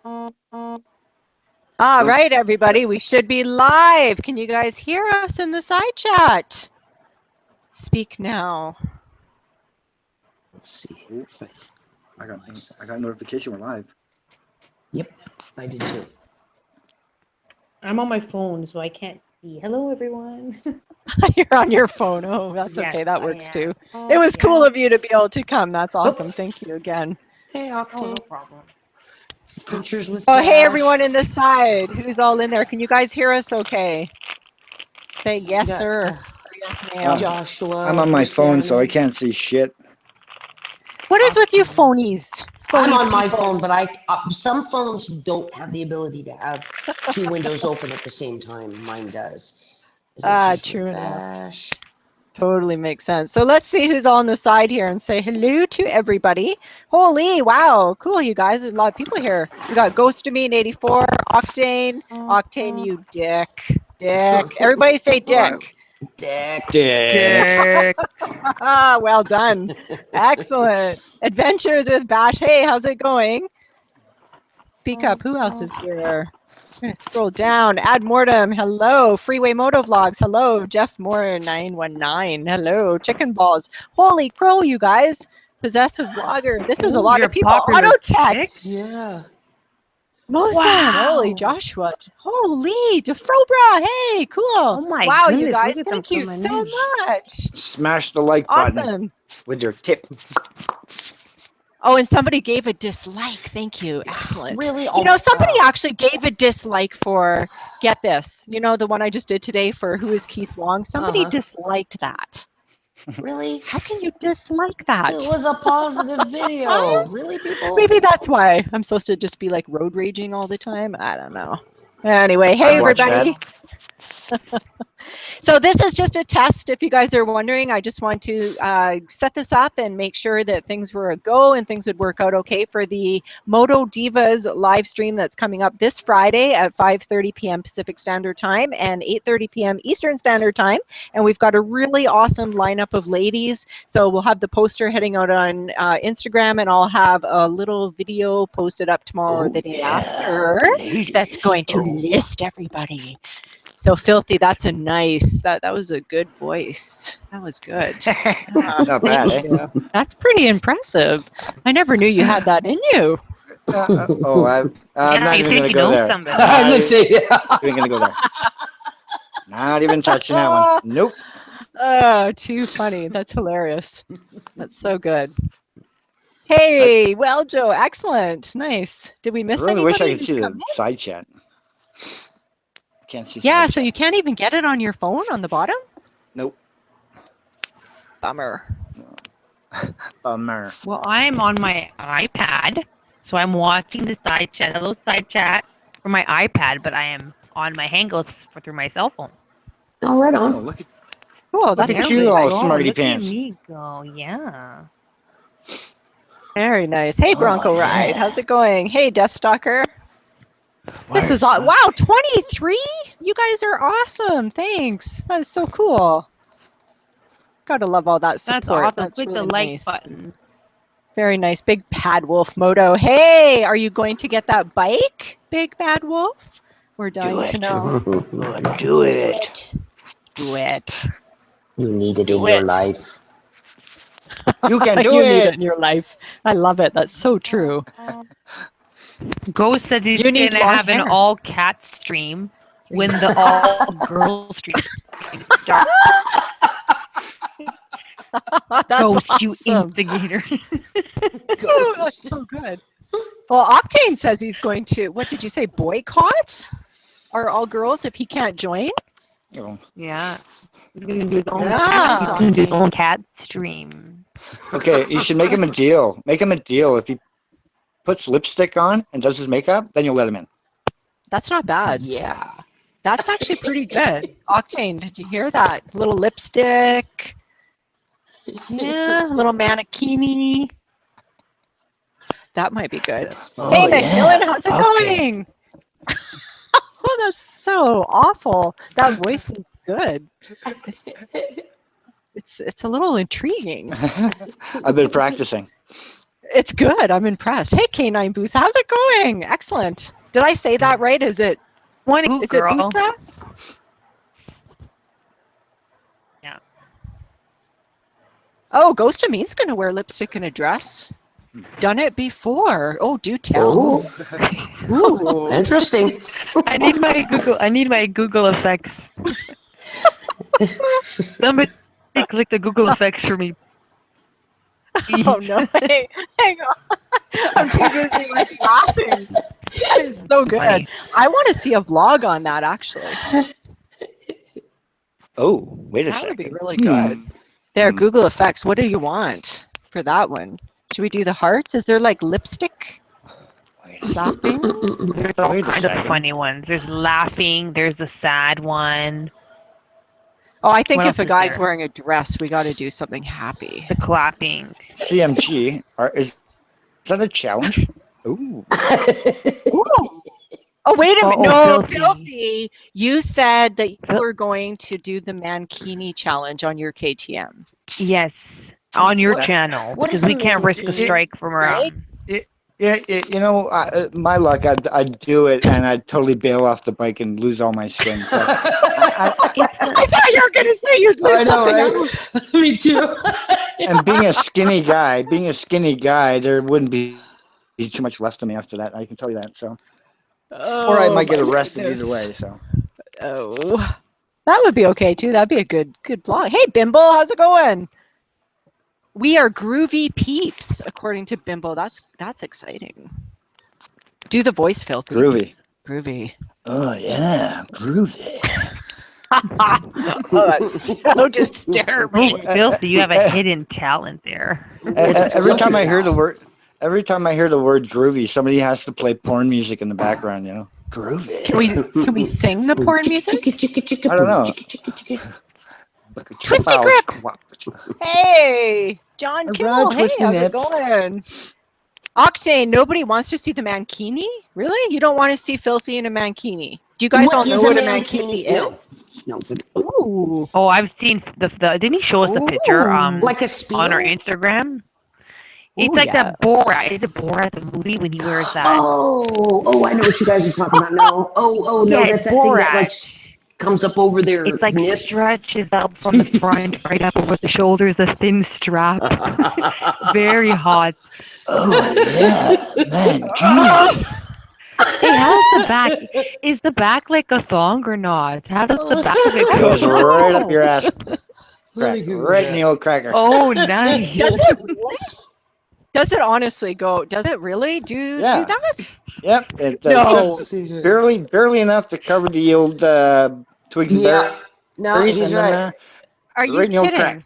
All right, everybody, we should be live. Can you guys hear us in the side chat? Speak now. Let's see here if I got a notification we're live. Yep, I did too. I'm on my phone, so I can't see. Hello, everyone. You're on your phone. Oh, that's Yes, okay. That I works am. too. It was cool of you to be able to come. That's awesome. Thank you again. Hey, Oh, Octane. no problem. Pictures with Oh, Dash. hey, everyone in the side. Who's all in there? Can you guys hear us okay? Say yes, Got, sir. Or yes, ma'am. Joshua. I'm on my who's phone, down so I there. can't see shit. What is with you phonies? I'm Phonies on my people. phone, but some phones don't have the ability to have two windows open at the same time. Mine does. Adventures True with enough. Bash. Totally makes sense. So let's see who's on the side here and say hello to everybody. Holy, wow, cool, you guys. There's a lot of people here. We got Ghost of Mean 84, Octane. Octane, you dick. Dick. Everybody say dick. Dick. Dick. Well done. Excellent. Adventures with Bash. Hey, how's it going? Speak up. Who else is here? I'm gonna scroll down. Ad Mortem, hello. Freeway Moto Vlogs, hello. Jeff Moore 919, hello. Chicken Balls, holy crow, you guys. Possessive Vlogger, this is a lot You're of people. popular Auto Tech, chick? Yeah. Mothman, Wow. holy Joshua, holy Defrobra, hey, cool. Oh my wow, goodness, you guys, look at them thank you coming so in. much. Smash the like button Awesome. with your tip. Oh, and somebody gave a dislike. Thank you. Excellent. Really? You know, somebody wow. actually gave a dislike for, get this, you know, the one I just did today for Who is Keith Wong? Somebody disliked that. Really? How can you dislike that? It was a positive video. Really, people? Maybe that's why I'm supposed to just be like road raging all the time. I don't know. Anyway, hey, I'd watch everybody. So this is just a test. If you guys are wondering, I just want to set this up and make sure that things were a go and things would work out okay for the Moto Divas live stream that's coming up this Friday at 5:30 p.m. Pacific Standard Time and 8:30 p.m. Eastern Standard Time. And we've got a really awesome lineup of ladies. So we'll have the poster heading out on Instagram, and I'll have a little video posted up tomorrow or the day after that's going to list everybody. So Filthy, that's a nice, that was a good voice. That was good. Not bad, eh? You. That's pretty impressive. I never knew you had that in you. I'm Yeah, not you even think going to you go know there. somebody. I was gonna say, Not even going to go there. Not even touching that one. Nope. Oh, too funny. That's hilarious. That's so good. Hey, well, Joe, excellent. Nice. Did we miss I really wish I anybody could who's see the come in? side chat. Can't see Yeah, side so chat. you can't even get it on your phone on the bottom? Nope. Bummer. Bummer. Well, I'm on my iPad, so I'm watching the side chat. Hello, side chat from my iPad, but I am on my Hangouts through my cell phone. oh, right Oh, on. look at Cool, that's at There you, we all go. smarty Look pants. at me go. Yeah. very nice. Hey, Bronco Ride, how's it going? Hey, Deathstalker. This is Wow, wow, 23? You guys are awesome. Thanks. That is so cool. Gotta love all that That's support. awesome. That's Click really the like nice. button. Very nice. Big Bad Wolf Moto. Hey, are you going to get that bike, Big Bad Wolf? We're dying to know. Do it. Do it. You need it Do in your it. life. You can do You need it. it in your life. I love it. That's so true. Ghost said he's You need gonna long have an hair. all cat stream when the all girl stream starts. That's Ghost, you awesome. instigator. Oh, that's so good. Well, Octane says he's going to, what did you say, boycott? Are all girls if he can't join? Yeah. He's gonna do his own, Yeah. he's gonna do his own cat stream. Okay, you should make him a deal. Make him a deal. If he puts lipstick on and does his makeup, then you'll let him in. That's not bad. Yeah. That's actually pretty good. Octane, did you hear that? Little lipstick. Yeah, a little mannequin. That might be good. Hey, Macmillan, how's it going? Oh, that's so awful. That voice is good. It's a little intriguing. I've been practicing. It's good. I'm impressed. Hey, K9 Boosa, how's it going? Excellent. Did I say that right? Is it Morning, girl. Boosa? Yeah. Oh, Ghost of Mean's going to wear lipstick and a dress. Done it before. Oh, do tell. Oh, Ooh. interesting. I need my Google effects. Somebody click the Google effects for me. Oh no! Hey, hang on. I'm too busy like laughing. That is so good. Funny. I want to see a vlog on that actually. Oh, wait a That second. would be really good. There, Google Effects. What do you want for that one? Should we do the hearts? Is there like lipstick? Laughing? There's all Wait a kinds of second. funny ones. There's laughing. There's the sad one. Oh, I think What if a else is guy's there? wearing a dress, we got to do something happy. The clapping. CMG, is that a challenge? Ooh. Ooh. Oh, wait a minute. Oh, No, Filthy. Filthy. You said that you Fil- were going to do the mankini challenge on your KTM. Yes, on your What- channel what is because we the can't risk a mankini? strike from Right? around. Yeah, you know, my luck, I'd do it and I'd totally bail off the bike and lose all my skin. So I thought you were going to say you'd lose I know, something right? else. Me too. and being a skinny guy, there wouldn't be too much left of me after that. I can tell you that. So, or I Oh, might get my arrested goodness. either way. So, Oh, that would be okay too. That'd be a good vlog. Hey, Bimble, how's it going? We are groovy peeps, according to Bimble. That's exciting. Do the voice, Filthy. groovy. Groovy. Oh yeah, groovy. Oh, that's so disturbing. Filthy, you have a hidden talent there. Every time I hear filter the word groovy, somebody has to play porn music in the background. You know, groovy. Can we sing the porn music? I don't know. Twisty grip. Hey, John All Kimmel. right, Hey, twisty how's it nips. going? Octane, nobody wants to see the mankini? Really? You don't want to see Filthy in a mankini? Do you guys What all know is a what a mankini? mankini is? No, but Ooh. Oh, I've seen the didn't he show us a picture Ooh. like a on our speedo. Instagram? It's Ooh, like yes. that Borat. Is it Borat the movie when he wears that? Oh, I know what you guys are talking about now. Oh, no, Yeah, that's it's that thing that like Borat. comes up over their It's like nips. stretches up from the front, right up over the shoulders, a thin strap. Very hot. Oh yeah, man. Groovy. Hey, how's the back? Is the back like a thong or not? How does the back of it It goes go? right up your ass Let me crack, Google right in that. the old cracker. Oh, nice. Does it really? Does it honestly go? Does it really do Yeah. that? Yep, it's No. just barely enough to cover the old twigs and Yeah. No, berries, he's and right. then Are you right in the old kidding? crack.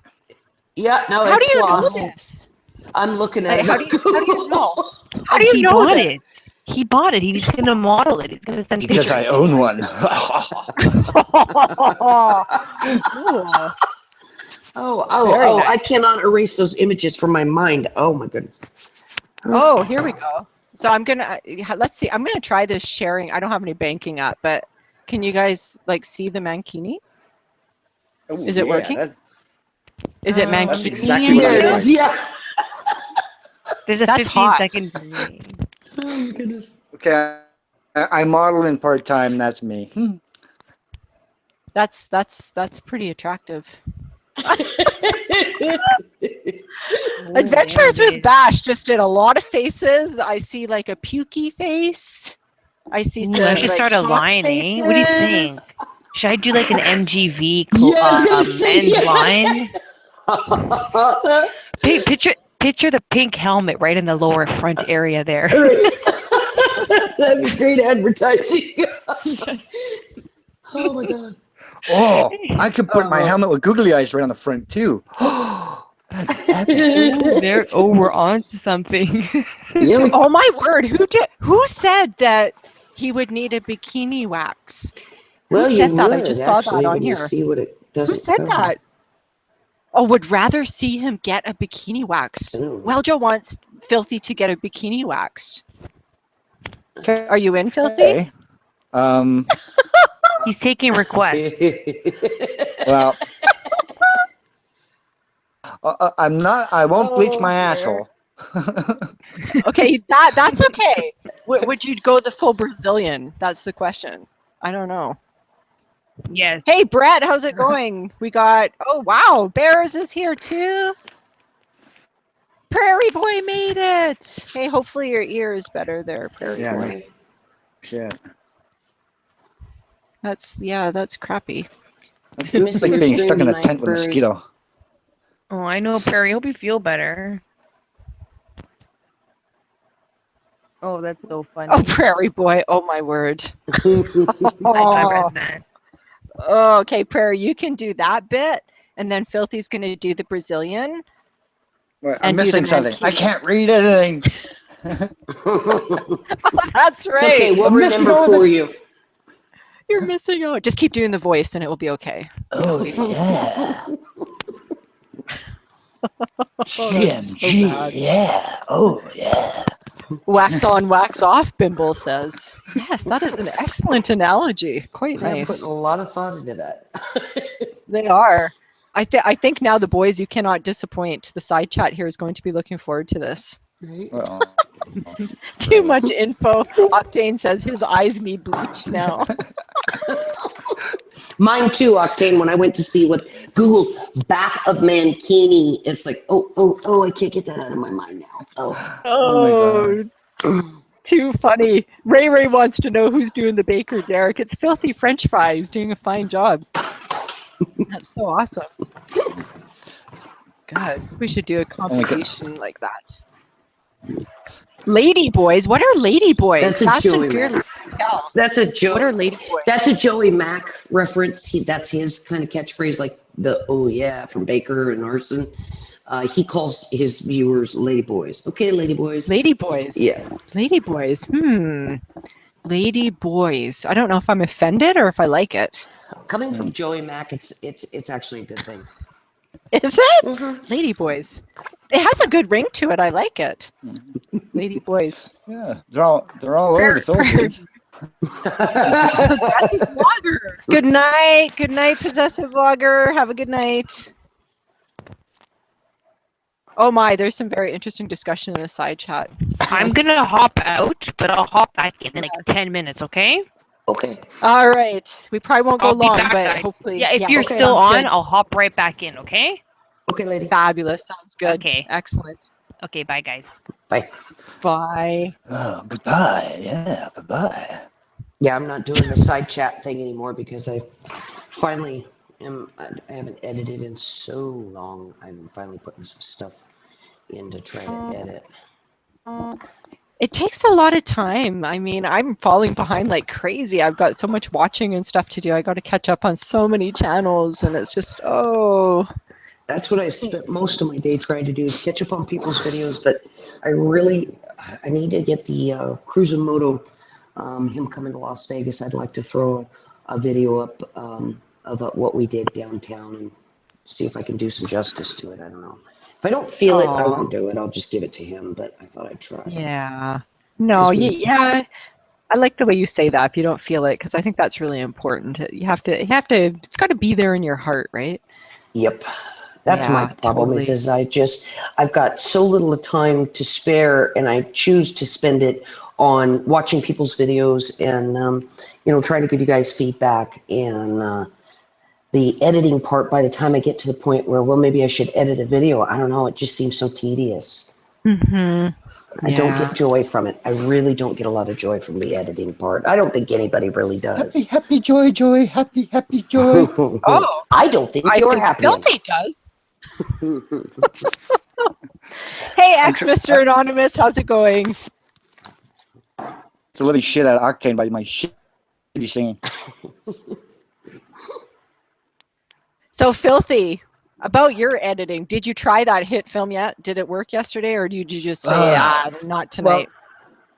Yeah, no, How do it's you know lost. this? I'm looking at Like, it. how do you know? How do you He know bought this? it. He bought it. He's gonna model it. He's gonna send Because pictures. I own one. Cool. Very Oh, nice. I cannot erase those images from my mind. Oh my goodness. Oh, here we go. So I'm gonna let's see. I'm gonna try this sharing. I don't have any banking up, but can you guys like see the mankini? Is it working? Is it mankini? That's exactly what There I it like. is. Yeah. There's a That's 15 hot. second delay. Oh my goodness. Okay, I model in part time. That's me. That's pretty attractive. Adventures there it with is. Bash just did a lot of faces. I see like a pukey face. I see Ooh, some I should like start a shocked line, faces. eh? What do you think? Should I do like an MGV Yeah, I was gonna say, men's yeah. line? Picture the pink helmet right in the lower front area there. That'd be great advertising. Oh my god. Oh, I could put my helmet with googly eyes right on the front too. Oh, we're on to something. Yeah, Oh my word! Who said that he would need a bikini wax? well, Who you said that? would I just saw actually that on when you here. see what it doesn't Who said cover. that? Oh, would rather see him get a bikini wax. Ooh. Weljo wants Filthy to get a bikini wax. Okay. Are you in, Filthy? He's taking requests. Well, I'm not. I won't bleach my dear. asshole. Okay, that's okay. Would you go the full Brazilian? That's the question. I don't know. Yes. Hey, Brett, how's it going? We got, oh, wow, Bears is here too. Prairie Boy made it. Hey, hopefully your ear is better there, Prairie Yeah, no Boy. shit. That's crappy. That's I'm missing like your being stream stuck in a tonight, tent with a Prairie. mosquito. Oh, I know, Perry. Hope you feel better. Oh, that's so funny. Oh, Prairie Boy. Oh, my word. I Oh, read that. okay, Prairie, you can do that bit. And then Filthy's going to do the Brazilian. Wait, I'm And do the missing something. I Mankini. can't read anything. That's It's right. okay. We'll I'm missing remember all for the- you. You're missing out. Just keep doing the voice and it will be okay. Oh, yeah. CMG, bad. yeah. Oh, yeah. Wax on, wax off, Bimble says. Yes, that is an excellent analogy. Quite I'm nice. putting a lot of thought into that. They are. I think now the boys you cannot disappoint. The side chat here is going to be looking forward to this. Right? Well, Too much info. Octane says his eyes need bleach now. Mine too, Octane. When I went to see what Google back of mankini, it's like, oh, I can't get that out of my mind now. Oh. Oh my God. Too funny. Ray wants to know who's doing the baker, Derek. It's Filthy French Fries doing a fine job. That's so awesome. God, we should do a competition like that. Lady boys? What are lady boys? That's a Fast Joey and fearless. Mac. Tell. That's a joke. What are lady boys? That's a Joey Mac reference. That's his kind of catchphrase, like the "oh yeah" from Baker and Arson. He calls his viewers lady boys. Okay, lady boys. Lady boys. Yeah. Lady boys. Lady boys. I don't know if I'm offended or if I like it. Coming from Joey Mac, it's actually a good thing. Is it? Mhm. Lady boys. It has a good ring to it. I like it. Lady boys. Yeah, they're all over the Philippines. Possessive vlogger. Good night. Good night, possessive vlogger. Have a good night. Oh my, there's some very interesting discussion in the side chat. I'm gonna hop out, but I'll hop back in like 10 minutes, okay? Okay. All right. We probably won't go I'll be long, back, but guys. hopefully. Yeah, if you're okay, still sounds on, good. I'll hop right back in, okay? Okay, lady. Fabulous. Sounds good. Okay. Excellent. Okay, bye, guys. Bye. Bye. Oh, goodbye. Yeah, goodbye. Yeah, I'm not doing the side chat thing anymore because I finally I haven't edited in so long. I'm finally putting some stuff in to try to edit. It takes a lot of time. I mean, I'm falling behind like crazy. I've got so much watching and stuff to do. I got to catch up on so many channels, and it's just, oh. That's what I spent most of my day trying to do, is catch up on people's videos. But I need to get the Cruise and Moto, him coming to Las Vegas. I'd like to throw a video up of what we did downtown and see if I can do some justice to it. I don't know. If I don't feel it, I won't do it. I'll just give it to him. But I thought I'd try. Yeah. No, yeah. I like the way you say that if you don't feel it, because I think that's really important. You have to, it's got to be there in your heart, right? Yep. That's my problem totally. is I've got so little time to spare, and I choose to spend it on watching people's videos and, trying to give you guys feedback. And the editing part, by the time I get to the point where, well, maybe I should edit a video, I don't know, it just seems so tedious. Mm-hmm. I don't get joy from it. I really don't get a lot of joy from the editing part. I don't think anybody really does. Happy, joy, happy, joy. Oh, I don't think you're happy. Filthy does. Hey, Mr. Anonymous, how's it going? It's a living shit out of Octane by my shitty singing. So, Filthy, about your editing, did you try that hit film yet? Did it work yesterday, or did you just say, not tonight? Well,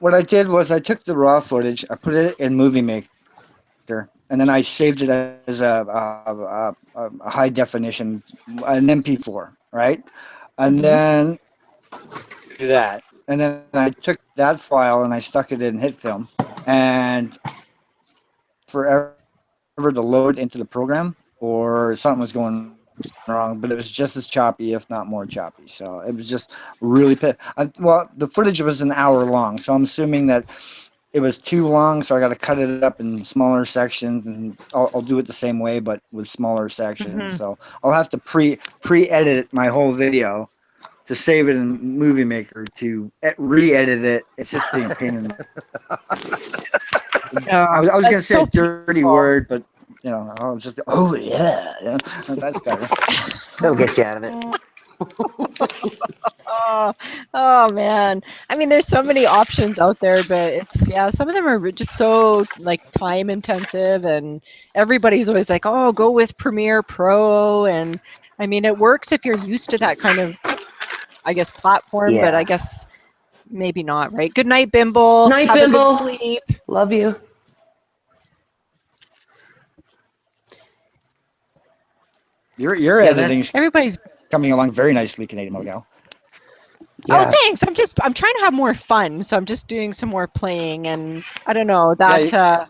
what I did was I took the raw footage, I put it in Movie Maker, and then I saved it as a high definition, an MP4, right? And then do that. And then I took that file and I stuck it in HitFilm, and forever to load into the program, or something was going wrong, but it was just as choppy, if not more choppy. So it was just really well, the footage was an hour long, so I'm assuming that it was too long, so I got to cut it up in smaller sections, and I'll do it the same way, but with smaller sections. Mhm. So I'll have to pre-edit my whole video to save it in Movie Maker to re-edit it. It's just being a pain in the. I was going to say a dirty word, but you know, I'll just yeah, that's better. That'll get you out of it. Oh man. I mean, there's so many options out there, but it's some of them are just so like time intensive, and everybody's always like, "Oh, go with Premiere Pro," and I mean, it works if you're used to that kind of, I guess, platform, but Yeah. I guess maybe not, right? Good night, Bimble. Night, Have Bimble. a good sleep. Love you. Your editing's Everybody's. coming along very nicely, Canadian Mogo. Yeah. Oh, thanks. I'm trying to have more fun, so I'm just doing some more playing, and I don't know that.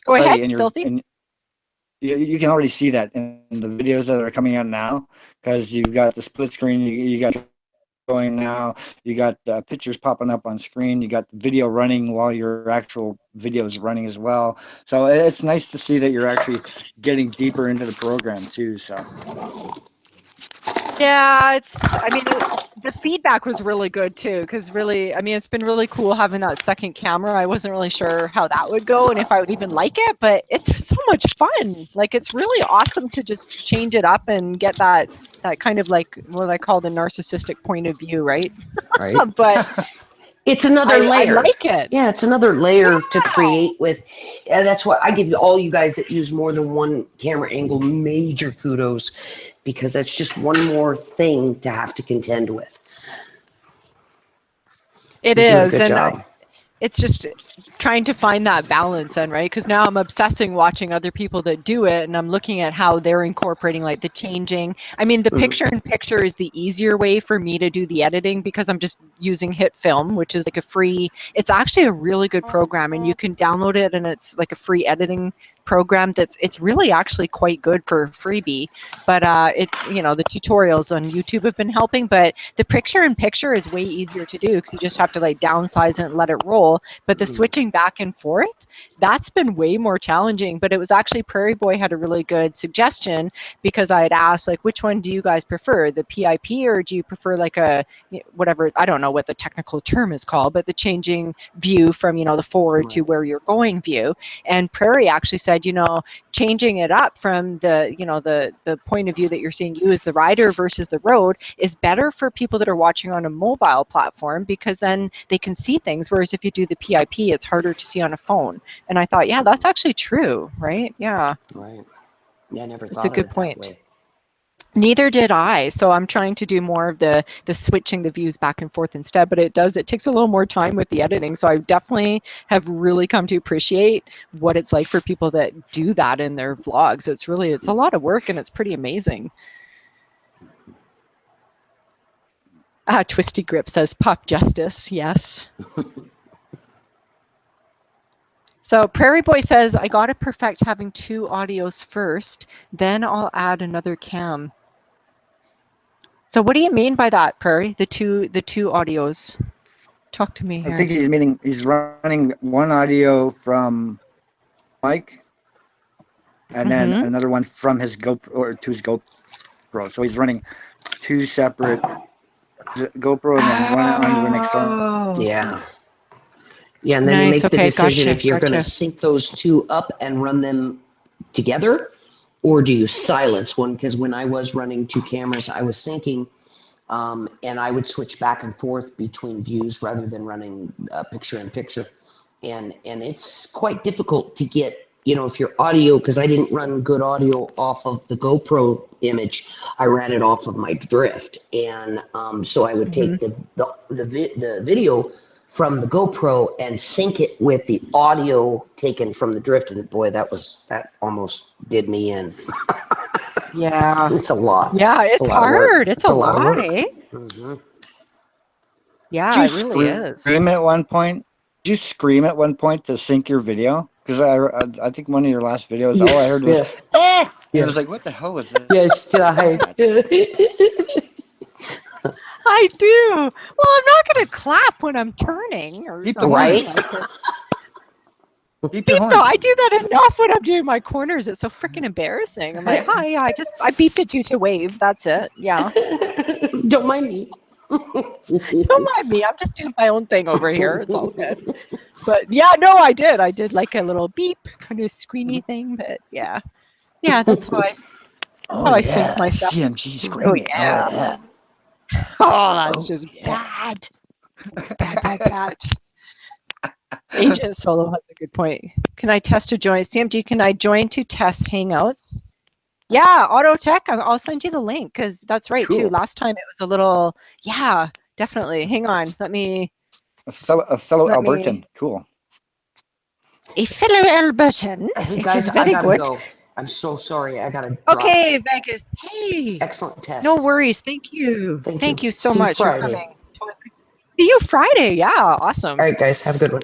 Go ahead, Filthy. You can already see that in the videos that are coming out now, because you've got the split screen. You got going now. You got pictures popping up on screen. You got the video running while your actual video is running as well. So it's nice to see that you're actually getting deeper into the program too. So. Yeah, I mean, the feedback was really good too, because really, I mean, it's been really cool having that second camera. I wasn't really sure how that would go and if I would even like it, but it's so much fun. Like, it's really awesome to just change it up and get that kind of like what I call the narcissistic point of view, right? Right. But it's another layer. I like it. Yeah, it's another layer to create with. And that's why I give all you guys that use more than one camera angle major kudos, because that's just one more thing to have to contend with. It is, and it's just trying to find that balance, and right, because now I'm obsessing watching other people that do it, and I'm looking at how they're incorporating like the changing. I mean, the picture-in-picture is the easier way for me to do the editing, because I'm just using HitFilm, which is like a free. It's actually a really good program, and you can download it, and it's like a free editing program it's really actually quite good for freebie, but the tutorials on YouTube have been helping, but the picture-in-picture is way easier to do because you just have to like downsize it and let it roll, but the switching back and forth, that's been way more challenging. But it was actually Prairie Boy had a really good suggestion, because I had asked like, which one do you guys prefer, the PIP, or do you prefer like a whatever, I don't know what the technical term is called, but the changing view from the forward to where you're going view. And Prairie actually said, changing it up from the point of view that you're seeing you as the rider versus the road is better for people that are watching on a mobile platform, because then they can see things, whereas if you do the PIP, it's harder to see on a phone. And I thought, yeah, that's actually true, right? Yeah. Right. Yeah, I never thought it's a good of it point. that way. Neither did I. So I'm trying to do more of the switching the views back and forth instead, but it takes a little more time with the editing. So I definitely have really come to appreciate what it's like for people that do that in their vlogs. It's a lot of work, and it's pretty amazing. Twisty Grip says Pop Justice, yes. So Prairie Boy says, I gotta perfect having 2 audios first, then I'll add another cam. So what do you mean by that, Prairie? The two audios. Talk to me here. I think he's meaning he's running one audio from Mike, and then another one from his GoPro or to his GoPro. So he's running 2 separate GoPro and then one onto an external. Yeah. Yeah, and then you make the decision if you're going to sync those 2 up and run them together, or do you silence one? Because when I was running 2 cameras, I was syncing, and I would switch back and forth between views rather than running picture-in-picture. And it's quite difficult to get, if your audio, because I didn't run good audio off of the GoPro image, I ran it off of my drift. And so I would take the video from the GoPro and sync it with the audio taken from the drift, and boy, that almost did me in. Yeah, it's a lot. Yeah, it's hard. It's a lot, eh? Yeah, it really is. Scream at one point. Did you scream at one point to sync your video? Because I think one of your last videos, all I heard was And I was like, what the hell was that? Yes, did I? I do. Well, I'm not going to clap when I'm turning or Beep the something. horn. Like it. Beep your Beep horn. though. I do that enough when I'm doing my corners. It's so freaking embarrassing. I'm like, hi, yeah, I beeped at you to wave. That's it. Yeah. Don't mind me. Don't mind me. I'm just doing my own thing over here. It's all good. But yeah, no, I did. I did like a little beep kind of screamy thing. But yeah. Yeah, that's how I sync myself. CMG Oh screaming. yeah. Oh yeah. Oh, that's Oh, just yeah. bad. Bad. Agent Solo has a good point. Can I test to join? CMG, can I join to test Hangouts? Yeah, Auto Tech, I'll send you the link because that's right too. Cool. Last time it was a little, yeah, definitely. Hang on, let me. A fellow Albertan. Cool. A fellow Albertan. Hey It guys, is I very gotta good. go. I'm so sorry. I gotta drop. Okay, Vegas. Hey, Excellent test. no worries. Thank you. Thank you. so See you much for Friday. coming. See you Friday. Yeah, awesome. All right, guys, have a good one.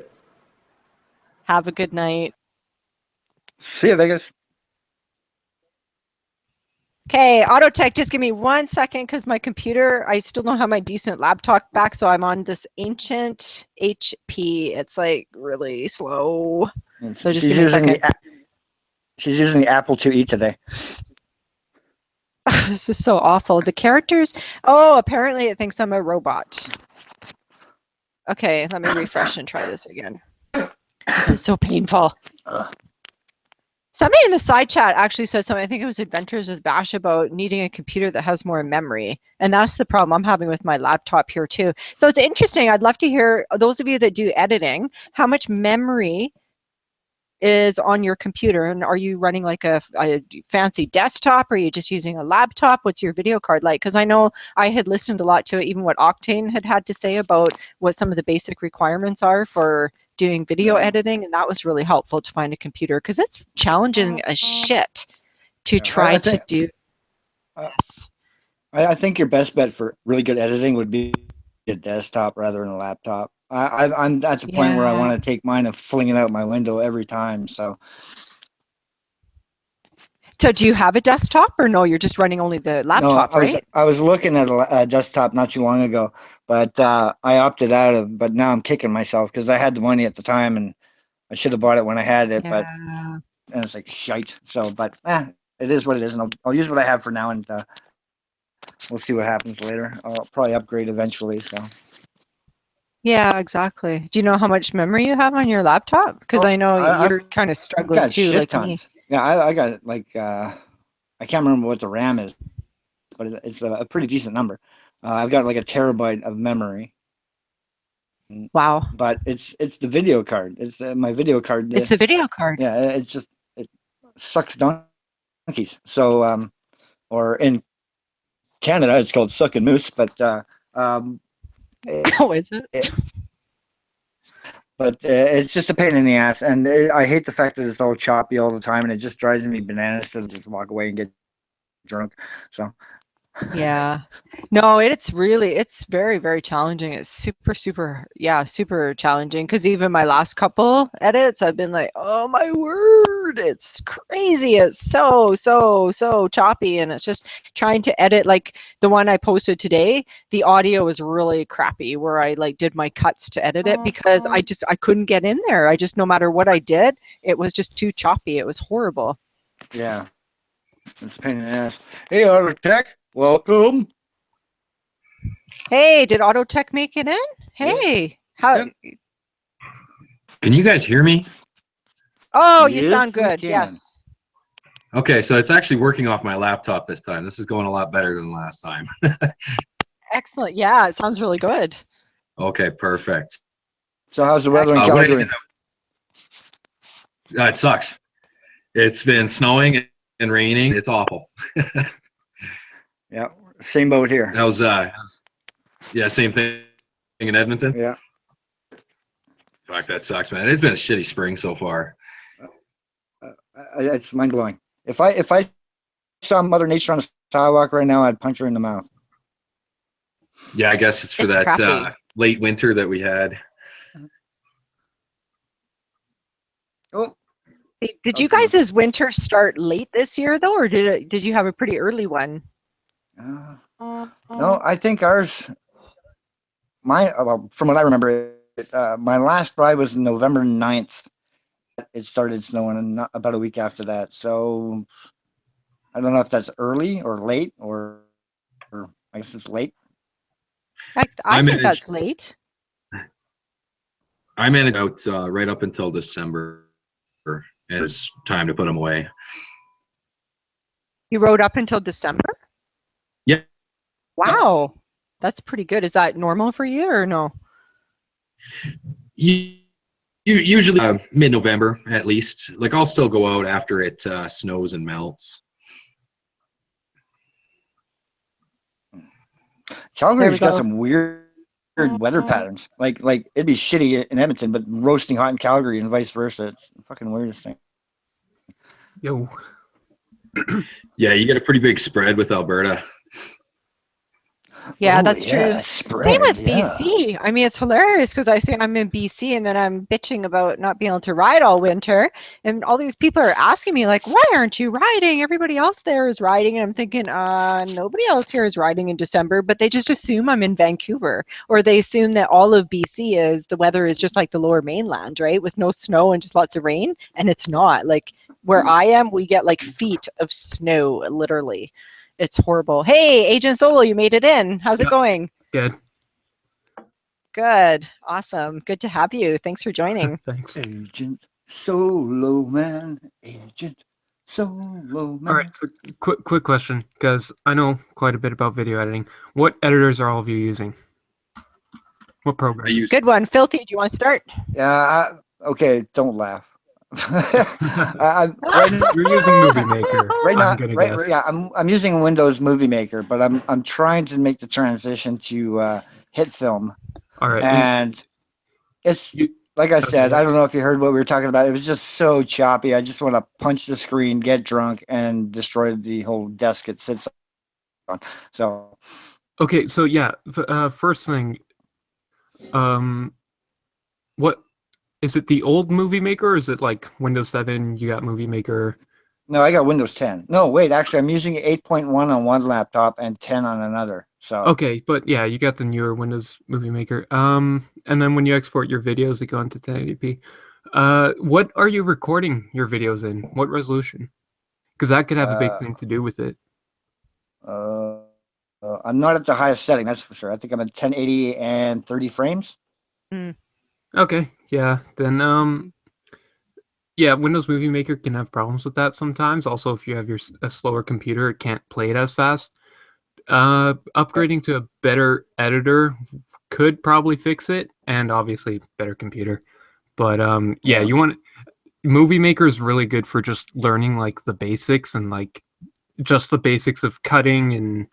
Have a good night. See you, Vegas. Okay, Auto Tech, just give me 1 second because my computer, I still don't have my decent laptop back, so I'm on this ancient HP. It's like really slow. So just give me a second. She's using the Apple IIe today. This is so awful. The characters, oh, apparently it thinks I'm a robot. Okay, let me refresh and try this again. This is so painful. Somebody in the side chat actually said something, I think it was Adventures with Bash, about needing a computer that has more memory. And that's the problem I'm having with my laptop here too. So it's interesting. I'd love to hear, those of you that do editing, how much memory is on your computer, and are you running like a fancy desktop, or are you just using a laptop? What's your video card like? Because I know I had listened a lot to it, even what Octane had to say about what some of the basic requirements are for doing video editing, and that was really helpful to find a computer because it's challenging as shit to try to do this. I think your best bet for really good editing would be a desktop rather than a laptop. I'm at the point where I want to take mine and fling it out my window every time. So do you have a desktop, or no? You're just running only the laptop, right? I was looking at a desktop not too long ago, but I opted out of. But now I'm kicking myself because I had the money at the time and I should have bought it when I had it. But and it's like shite. So, but it is what it is, and I'll use what I have for now, and we'll see what happens later. I'll probably upgrade eventually. So. Yeah, exactly. Do you know how much memory you have on your laptop? Because I know you're kind of struggling too, shit like tons. me. Yeah, I got like I can't remember what the RAM is, but it's a pretty decent number. I've got like a terabyte of memory. Wow. But it's the video card. It's my video card. It's the video card. Yeah, it sucks donkeys. So or in Canada it's called sucking moose, but Oh, is it? But it's just a pain in the ass, and I hate the fact that it's all choppy all the time, and it just drives me bananas to just walk away and get drunk. So Yeah. No, it's very, very challenging. It's super, yeah, super challenging. Because even my last couple edits, I've been like, oh my word, it's crazy. It's so choppy. And it's just trying to edit, like the one I posted today, the audio was really crappy where I like did my cuts to edit it because I couldn't get in there. No matter what I did, it was just too choppy. It was horrible. yeah, it's a pain in the ass. Hey, Auto Tech, welcome. Hey, did Auto Tech make it in? Hey, how? Can you guys hear me? Oh, you sound good. Yes. Okay, so it's actually working off my laptop this time. This is going a lot better than last time. Excellent. Yeah, it sounds really good. Okay, perfect. So how's the weather in Calgary? It sucks. It's been snowing and raining. It's awful. Yeah, same boat here. That was yeah, same thing in Edmonton. Yeah. Fuck, that sucks, man. It's been a shitty spring so far. It's mind blowing. If I saw Mother Nature on a sidewalk right now, I'd punch her in the mouth. Yeah, I guess it's for that late winter that we had. Oh. Did you guys' winter start late this year though, or did you have a pretty early one? No, I think ours. Well, from what I remember, my last ride was November 9th. It started snowing about a week after that. So I don't know if that's early or late, or I guess it's late. I think that's late. I managed out right up until December. It was time to put them away. You rode up until December? Yeah. Wow. That's pretty good. Is that normal for you or no? Usually mid-November at least. Like I'll still go out after it snows and melts. Calgary's got some weird weather patterns. Like it'd be shitty in Edmonton, but roasting hot in Calgary and vice versa. It's the fucking weirdest thing. Yo. Yeah, you get a pretty big spread with Alberta. Yeah, that's true. Spread, Same with BC. I mean, it's hilarious because I say I'm in BC and then I'm bitching about not being able to ride all winter. And all these people are asking me, like, why aren't you riding? Everybody else there is riding. And I'm thinking, nobody else here is riding in December, but they just assume I'm in Vancouver. Or they assume that all of BC the weather is just like the lower mainland, right? With no snow and just lots of rain. And it's not. Like where I am, we get like feet of snow, literally. It's horrible. Hey, Agent Solo, you made it in. How's it going? Good. Good. Awesome. Good to have you. Thanks for joining. Thanks. Agent Solo Man. Agent Solo Man. All right. So quick question, because I know quite a bit about video editing. What editors are all of you using? What program? Good one. Filthy, do you want to start? Yeah. Okay. Don't laugh. You're using Movie Maker. Right now, I'm using Windows Movie Maker, but I'm trying to make the transition to Hit Film. All right. And it's like I said, I don't know if you heard what we were talking about. It was just so choppy. I just want to punch the screen, get drunk, and destroy the whole desk it sits on. So. Okay. So yeah. First thing. What? Is it the old Movie Maker, or is it like Windows 7, you got Movie Maker? No, I got Windows 10. No, wait, actually, I'm using 8.1 on one laptop and 10 on another. So okay, but yeah, you got the newer Windows Movie Maker. And then when you export your videos, they go into 1080p. What are you recording your videos in? What resolution? Because that could have a big thing to do with it. I'm not at the highest setting, that's for sure. I think I'm at 1080 and 30 frames. Okay, yeah, then yeah, Windows Movie Maker can have problems with that sometimes. Also, if you have a slower computer, it can't play it as fast. Upgrading to a better editor could probably fix it, and obviously better computer. But yeah, you want Movie Maker is really good for just learning like the basics and like just the basics of cutting and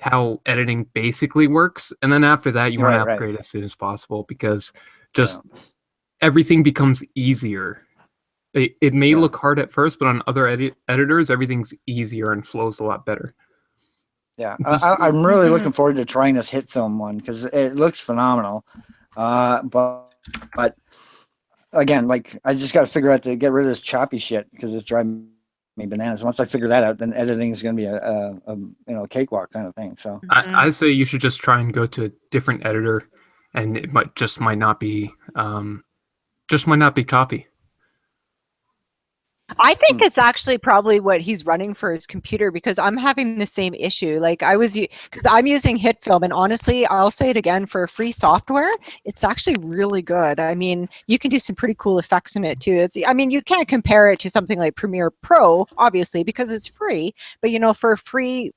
how editing basically works. And then after that, you want to upgrade as soon as possible because just everything becomes easier. It may look hard at first, but on other editors, everything's easier and flows a lot better. Yeah, I'm really looking forward to trying this Hit Film one because it looks phenomenal. But again, like I just got to figure out to get rid of this choppy shit because it's driving me bananas. Once I figure that out, then editing is going to be a cakewalk kind of thing. So I say you should just try and go to a different editor, and it might not be choppy. I think it's actually probably what he's running for his computer because I'm having the same issue. Like because I'm using HitFilm, and honestly, I'll say it again, for free software, it's actually really good. I mean, you can do some pretty cool effects in it too. I mean, you can't compare it to something like Premiere Pro, obviously, because it's free. But for a free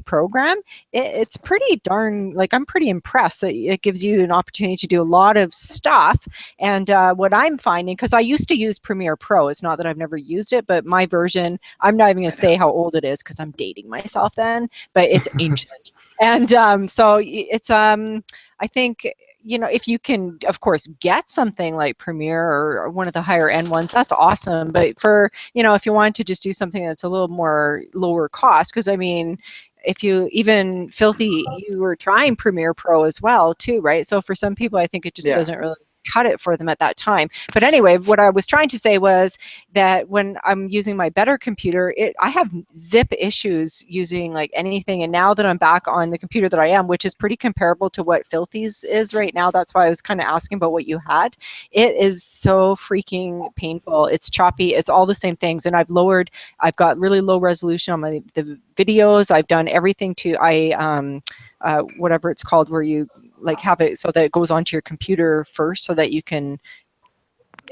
program, it's pretty darn, like, I'm pretty impressed that it gives you an opportunity to do a lot of stuff. And what I'm finding, because I used to use Premiere Pro, it's not that I've never used it, but my version, I'm not even going to say how old it is because I'm dating myself then, but it's ancient. And so it's I think if you can of course get something like Premiere or one of the higher end ones, that's awesome. But for if you want to just do something that's a little more lower cost, because I mean, if you even Filthy, you were trying Premiere Pro as well too, right? So for some people, I think it just doesn't really cut it for them at that time. But anyway, what I was trying to say was that when I'm using my better computer, I have zip issues using like anything. And now that I'm back on the computer that I am, which is pretty comparable to what Filthy's is right now, that's why I was kind of asking about what you had. It is so freaking painful. It's choppy. It's all the same things. And I've got really low resolution on the videos. I've done everything to whatever it's called, where you like have it so that it goes onto your computer first, so that you can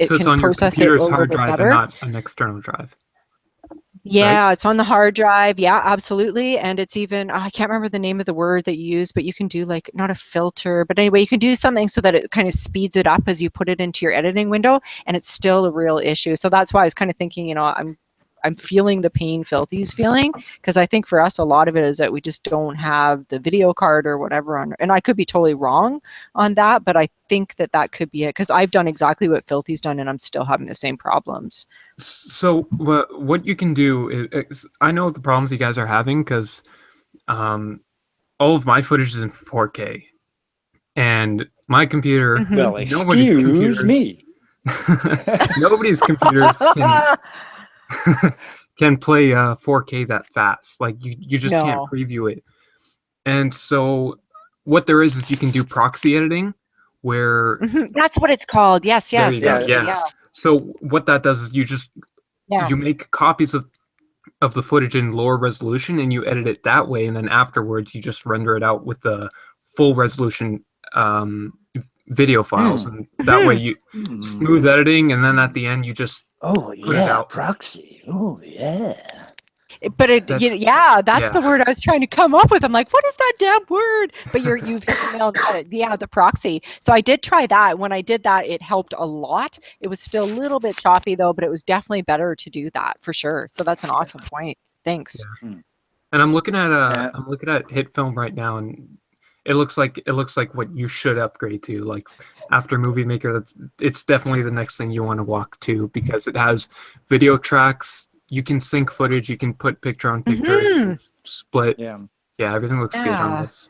so it's on process your it computer's a hard little bit drive better. and not an external drive. Yeah, right? it's on the hard drive. Yeah, absolutely. And it's even, I can't remember the name of the word that you use, but you can do like, not a filter, but anyway, you can do something so that it kind of speeds it up as you put it into your editing window, and it's still a real issue. So that's why I was kind of thinking, you know, I'm feeling the pain Filthy's feeling, because I think for us, a lot of it is that we just don't have the video card or whatever on, and I could be totally wrong on that, but I think that could be it, because I've done exactly what Filthy's done and I'm still having the same problems. So what you can do is, I know the problems you guys are having, because all of my footage is in 4K, and my computer, Mhm. Well, nobody's excuse computers, me. nobody's computers can play 4K that fast. Like you just can't No. preview it. And so what there is you can do proxy editing, where Mhm. That's what it's called. Yes, there yes. you go. Yeah. Yeah. Yeah. So what that does is Yeah. you make copies of the footage in lower resolution, and you edit it that way, and then afterwards you just render it out with the full resolution video files, and that way you smooth editing, and then at the end you just Oh put it yeah, out. proxy. Oh yeah. But That's the word I was trying to come up with. I'm like, what is that damn word? But you've hit the nail on the head. Yeah, the proxy. So I did try that. When I did that, it helped a lot. It was still a little bit choppy though, but it was definitely better to do that for sure. So that's an awesome point. Thanks. Yeah. And I'm looking at Yeah. HitFilm right now, and it looks like what you should upgrade to. Like after Movie Maker, it's definitely the next thing you want to walk to, because it has video tracks. You can sync footage. You can put picture on picture. You can split. Yeah. Yeah, everything looks good on this.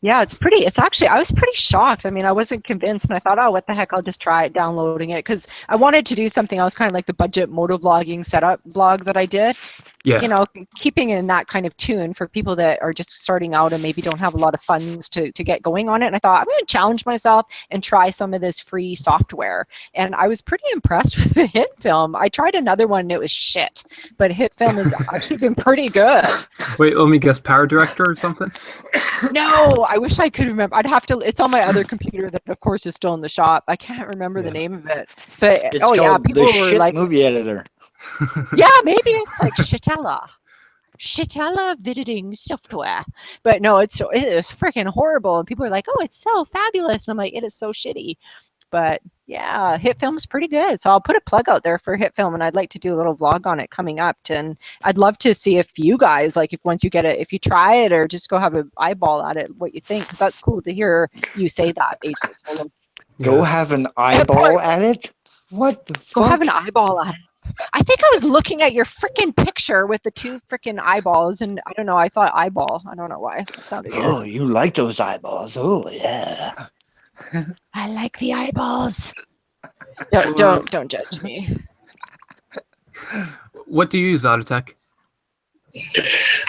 Yeah, it's actually, I was pretty shocked. I mean, I wasn't convinced, and I thought, oh, what the heck, I'll just try downloading it, because I wanted to do something else, kind of like the budget moto vlogging setup vlog that I did. Yeah. You know, keeping in that kind of tune for people that are just starting out and maybe don't have a lot of funds to get going on it. And I thought, I'm going to challenge myself and try some of this free software. And I was pretty impressed with the HitFilm. I tried another one and it was shit, but HitFilm has actually been pretty good. Wait, let me guess, Power Director or something? No, I wish I could remember. I'd have to, it's on my other computer that of course is still in the shop. I can't remember the name of it. But It's called people the were shit like, movie editor. yeah, maybe it's like Shitella editing software. But no, it is freaking horrible, and people are like, oh, it's so fabulous, and I'm like, it is so shitty. But yeah, HitFilm's pretty good. So I'll put a plug out there for HitFilm, and I'd like to do a little vlog on it coming up. And I'd love to see if you guys, like, if once you get it, if you try it or just go have an eyeball at it, what you think, because that's cool to hear you say that, Aegis. Go have an eyeball at it? What the fuck? Go have an eyeball at it. I think I was looking at your freaking picture with the two freaking eyeballs, and I don't know, I thought eyeball. I don't know why. It sounded good. Oh, you like those eyeballs. Oh, yeah. I like the eyeballs. Don't judge me. What do you use, Autotech?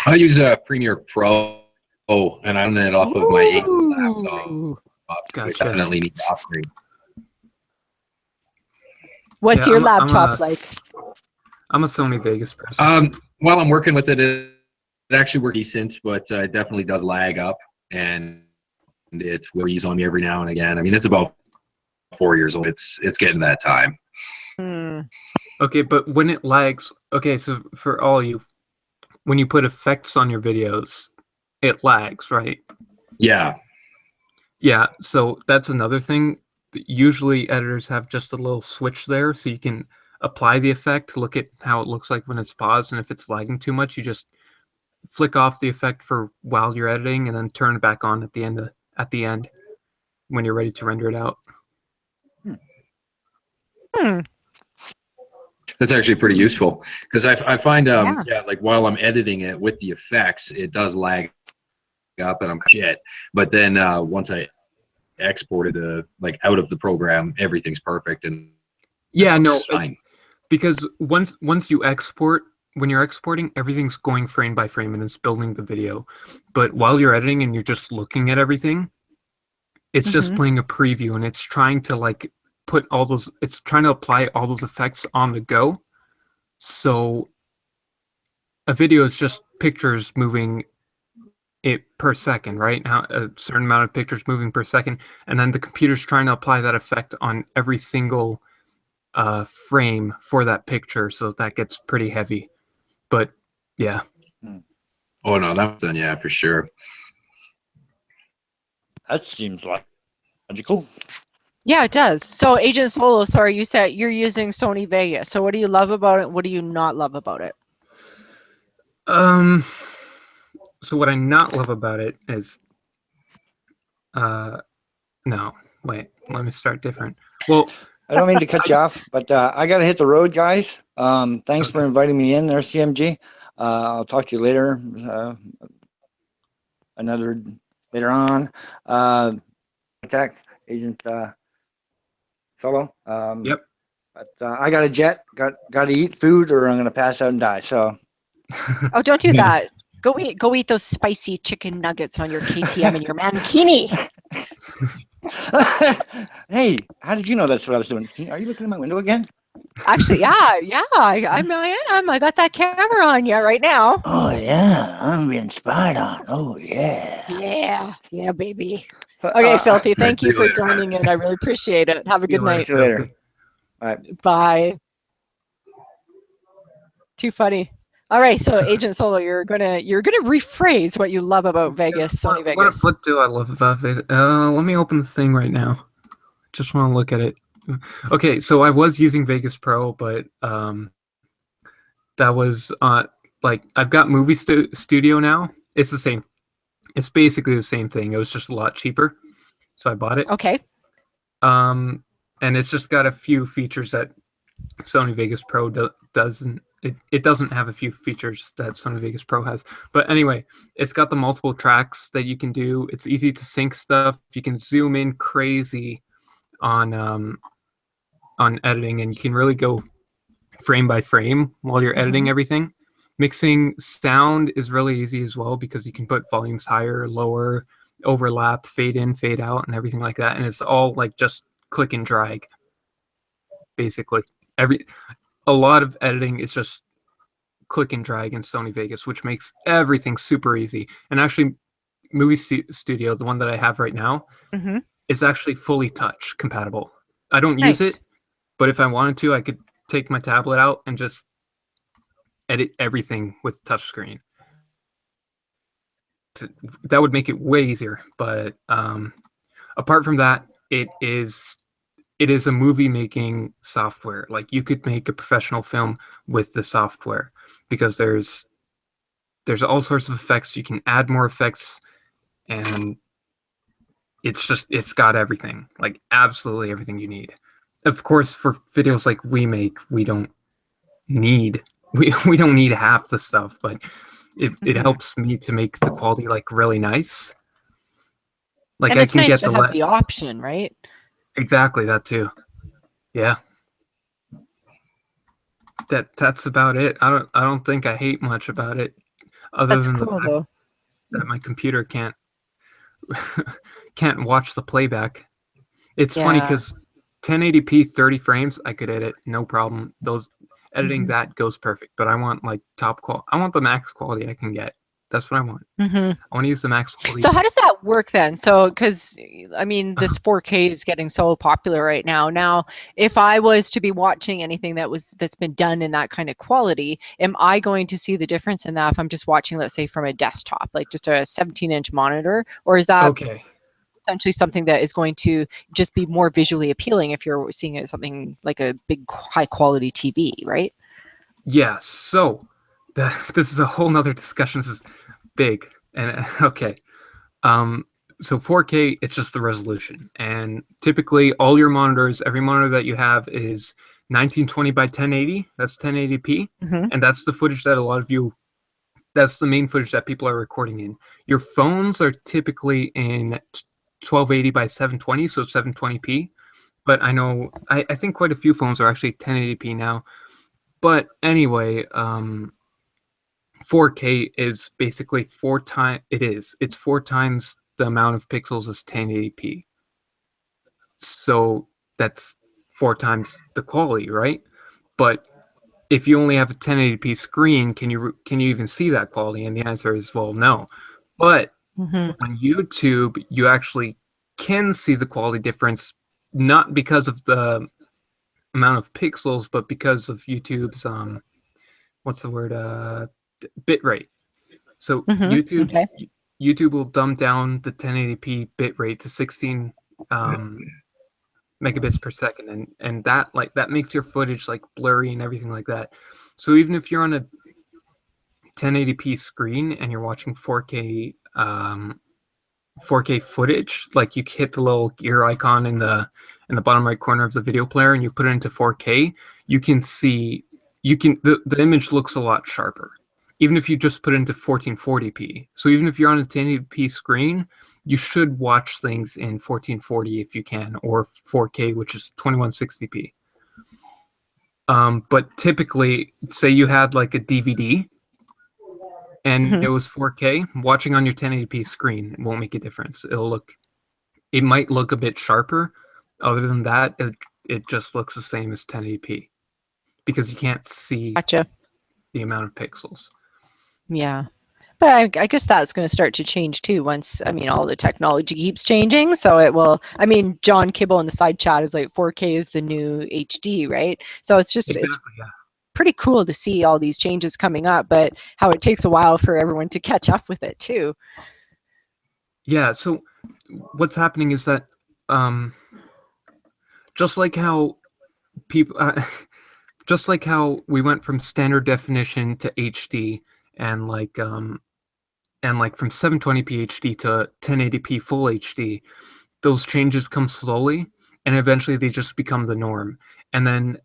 I use a Premiere Pro, and I run it off of my 8 laptop. I Gotcha. definitely need to upgrade. What's Yeah, your I'm laptop like? I'm a Sony Vegas person. While I'm working with it, it actually works decent, but it definitely does lag up, and it worries on me every now and again. I mean, it's about 4 years old. It's getting that time. Okay, but when it lags, okay, so for all you, when you put effects on your videos, it lags, right? Yeah. Yeah, so that's another thing. Usually editors have just a little switch there, so you can apply the effect, look at how it looks like when it's paused, and if it's lagging too much, you just flick off the effect for while you're editing, and then turn it back on at the end when you're ready to render it out. That's actually pretty useful, because I find like while I'm editing it with the effects, it does lag up and I'm shit. But then once I exported like out of the program, everything's perfect and Yeah, no, it's fine. because once you export, when you're exporting, everything's going frame by frame and it's building the video. But while you're editing and you're just looking at everything, it's just playing a preview and it's trying to like put all those, it's trying to apply all those effects on the go. So a video is just pictures moving it per second, right? How a certain amount of pictures moving per second, and then the computer's trying to apply that effect on every single frame for that picture, so that gets pretty heavy. But yeah. Oh no, that's done, yeah, for sure. That seems logical. Yeah, it does. So Agent Solo, sorry, you said you're using Sony Vegas. So what do you love about it? What do you not love about it? So what I not love about it is, no, wait, let me start different. Well, I don't mean to cut you off, but I got to hit the road, guys. Thanks for inviting me in there, CMG. I'll talk to you later. Later on. Attack Agent Solo. Yep. But I got a jet. Got to eat food, or I'm gonna pass out and die. So. Oh, don't do that. Go eat those spicy chicken nuggets on your KTM and your mankini. Hey, how did you know that's what I was doing? Are you looking at my window again? Actually, yeah, I am. I got that camera on you right now. Oh yeah, I'm being spied on. Oh yeah. Yeah, baby. Okay, Filthy, thank you see you for later. joining in. I really appreciate it. Have a good night. See you later. All right. Bye. Too funny. All right, so Agent Solo, you're gonna rephrase what you love about Vegas, Sony Vegas. What do I love about Vegas? Let me open the thing right now. Just want to look at it. Okay, so I was using Vegas Pro, but that was like I've got Movie Studio now. It's the same. It's basically the same thing. It was just a lot cheaper, so I bought it. Okay. And it's just got a few features that Sony Vegas Pro doesn't. It doesn't have a few features that Sony Vegas Pro has. But anyway, it's got the multiple tracks that you can do. It's easy to sync stuff. You can zoom in crazy on editing, and you can really go frame by frame while you're editing everything. Mixing sound is really easy as well because you can put volumes higher, lower, overlap, fade in, fade out, and everything like that. And it's all like just click and drag, basically. A lot of editing is just click and drag in Sony Vegas, which makes everything super easy. And actually, Movie Studio, the one that I have right now, is actually fully touch compatible. I don't use it, but if I wanted to, I could take my tablet out and just edit everything with touchscreen. That would make it way easier. But apart from that, it is a movie making software. Like you could make a professional film with the software because there's all sorts of effects. You can add more effects, and it's got everything, like absolutely everything you need. Of course, for videos like we make, we don't need half the stuff, but it helps me to make the quality like really nice. Like and I it's can nice get to have the option, right? Exactly, that too. Yeah. That's about it. I don't think I hate much about it, other That's than cool, the fact though. that my computer can't watch the playback. It's funny because 1080p 30 frames I could edit no problem. Those editing that goes perfect, but I want like top quality. I want the max quality I can get. That's what I want. I want to use the max quality. So how does that work then? So, because I mean, this 4K is getting so popular right now. Now, if I was to be watching anything that's been done in that kind of quality, am I going to see the difference in that if I'm just watching, let's say, from a desktop, like just a 17-inch monitor, or is that essentially something that is going to just be more visually appealing if you're seeing it as something like a big, high-quality TV, right? Yeah. So this is a whole nother discussion. This is big. And okay. So 4K, it's just the resolution. And typically all your monitors, every monitor that you have is 1920 by 1080. That's 1080p. And that's the footage that that's the main footage that people are recording in. Your phones are typically in 1280 by 720, so 720p. But I know I think quite a few phones are actually 1080p now. But anyway, 4K is basically it's 4 times the amount of pixels as 1080p. So that's 4 times the quality, right? But if you only have a 1080p screen, can you even see that quality? And the answer is, well, no. But on YouTube, you actually can see the quality difference, not because of the amount of pixels, but because of YouTube's what's the word, bit rate. So YouTube will dumb down the 1080p bit rate to 16 megabits per second, and that makes your footage like blurry and everything like that. So even if you're on a 1080p screen and you're watching 4K 4K footage, like you hit the little gear icon in the bottom right corner of the video player and you put it into 4K, you can see the image looks a lot sharper, even if you just put it into 1440p. So even if you're on a 1080p screen, you should watch things in 1440 if you can, or 4K, which is 2160p. But typically, say you had like a DVD and it was 4K, watching on your 1080p screen won't make a difference. It might look a bit sharper. Other than that, it just looks the same as 1080p because you can't see the amount of pixels. Yeah. But I guess that's going to start to change too once, I mean, all the technology keeps changing. So it will, I mean, John Kibble in the side chat is like 4K is the new HD, right? So it's just, it's pretty cool to see all these changes coming up, but how it takes a while for everyone to catch up with it too. Yeah, so what's happening is that just like how people, just like how we went from standard definition to HD and like from 720p HD to 1080p full HD, those changes come slowly and eventually they just become the norm. And then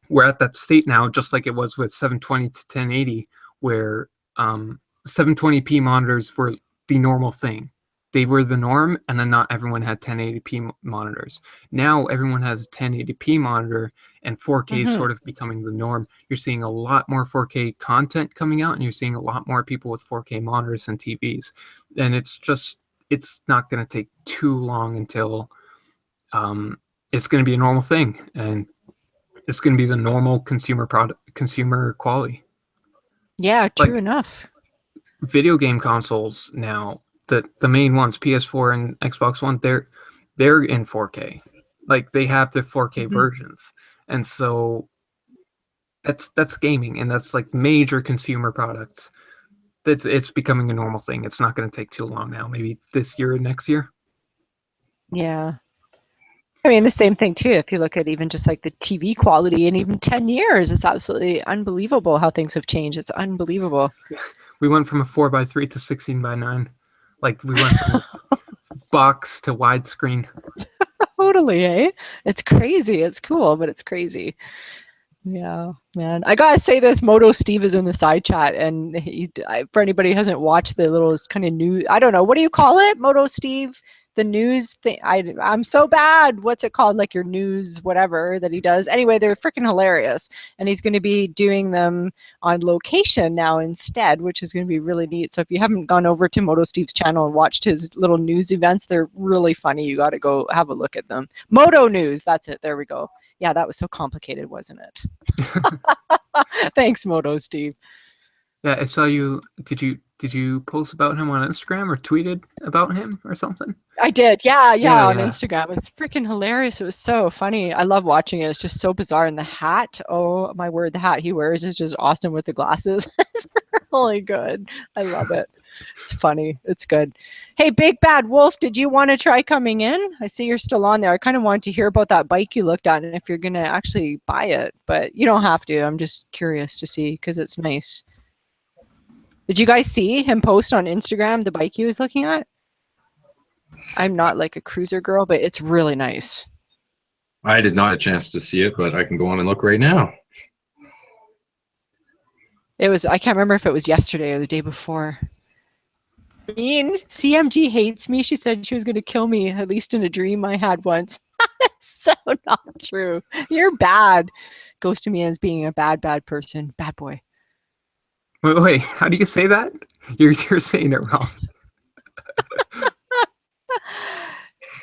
we're at that state now, just like it was with 720 to 1080, where 720p monitors were the normal thing. They were the norm, and then not everyone had 1080p monitors. Now everyone has a 1080p monitor, and 4K is sort of becoming the norm. You're seeing a lot more 4K content coming out, and you're seeing a lot more people with 4K monitors and TVs. And it's not going to take too long until it's going to be a normal thing, and it's going to be the normal consumer quality. Yeah, true enough. Video game consoles now, the main ones, PS4 and Xbox One, they're in 4K. Like they have the 4K versions, and so that's gaming, and that's like major consumer products. It's becoming a normal thing. It's not going to take too long now. Maybe this year or next year. Yeah. I mean, the same thing too. If you look at even just like the TV quality in even 10 years, it's absolutely unbelievable how things have changed. It's unbelievable. We went from a 4:3 to 16:9. Like we went from box to widescreen. Totally, eh? It's crazy. It's cool, but it's crazy. Yeah, man. I gotta say this, Moto Steve is in the side chat, and for anybody who hasn't watched the little kind of news, I don't know, what do you call it, Moto Steve? The news thing, I'm so bad. What's it called? Like your news, whatever that he does. Anyway, they're freaking hilarious. And he's going to be doing them on location now instead, which is going to be really neat. So if you haven't gone over to Moto Steve's channel and watched his little news events, they're really funny. You got to go have a look at them. Moto News, that's it. There we go. Yeah, that was so complicated, wasn't it? Thanks, Moto Steve. Yeah, I saw you. Did you post about him on Instagram or tweeted about him or something? I did. Yeah, on Instagram. It was freaking hilarious. It was so funny. I love watching it. It's just so bizarre. And the hat, oh my word, the hat he wears is just awesome with the glasses. It's really good. I love it. It's funny. It's good. Hey, Big Bad Wolf, did you want to try coming in? I see you're still on there. I kind of wanted to hear about that bike you looked at and if you're going to actually buy it. But you don't have to. I'm just curious to see because it's nice. Did you guys see him post on Instagram the bike he was looking at? I'm not like a cruiser girl, but it's really nice. I did not have a chance to see it, but I can go on and look right now. It was, I can't remember if it was yesterday or the day before. mean? CMG hates me. She said she was going to kill me, at least in a dream I had once. That's so not true. You're bad. Goes to me as being a bad person. Bad boy. Wait, how do you say that? You're saying it wrong.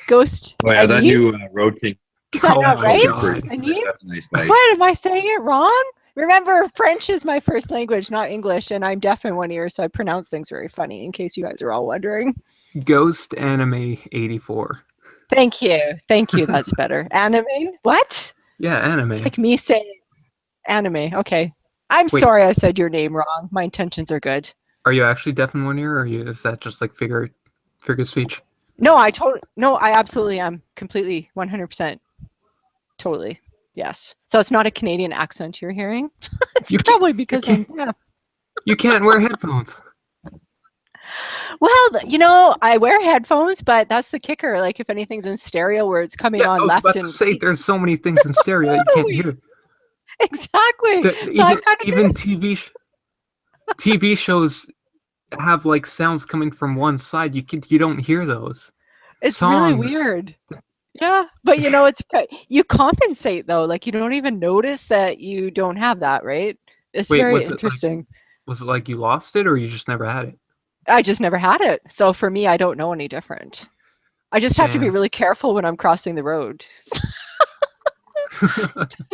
Ghost. Oh yeah, that Anine? new Road King. Is that Oh not my right? God. Anine? That's a nice bike. What? Am I saying it wrong? Remember, French is my first language, not English, and I'm deaf in one ear, so I pronounce things very funny, in case you guys are all wondering. Ghost Anime 84. Thank you. Thank you. That's better. Anime? What? Yeah, anime. It's like me saying anime. Okay. I'm Wait. sorry I said your name wrong. My intentions are good. Are you actually deaf in one ear, or is that just like figure speech? No, I absolutely am. Completely, 100%. Totally. Yes. So it's not a Canadian accent you're hearing? It's probably because I'm deaf. You can't wear headphones. Well, you know, I wear headphones, but that's the kicker. Like if anything's in stereo where it's coming Yeah, I on was left about and to say there's so many things in stereo that you can't hear. Exactly. So I'm kind of Even TV shows have like sounds coming from one side. You don't hear those. It's Songs. really weird. Yeah, but you know, you compensate though. Like you don't even notice that you don't have that, right? It's Wait, very interesting. Was it like you lost it, or you just never had it? I just never had it. So for me, I don't know any different. I just have to be Damn. really careful when I'm crossing the road.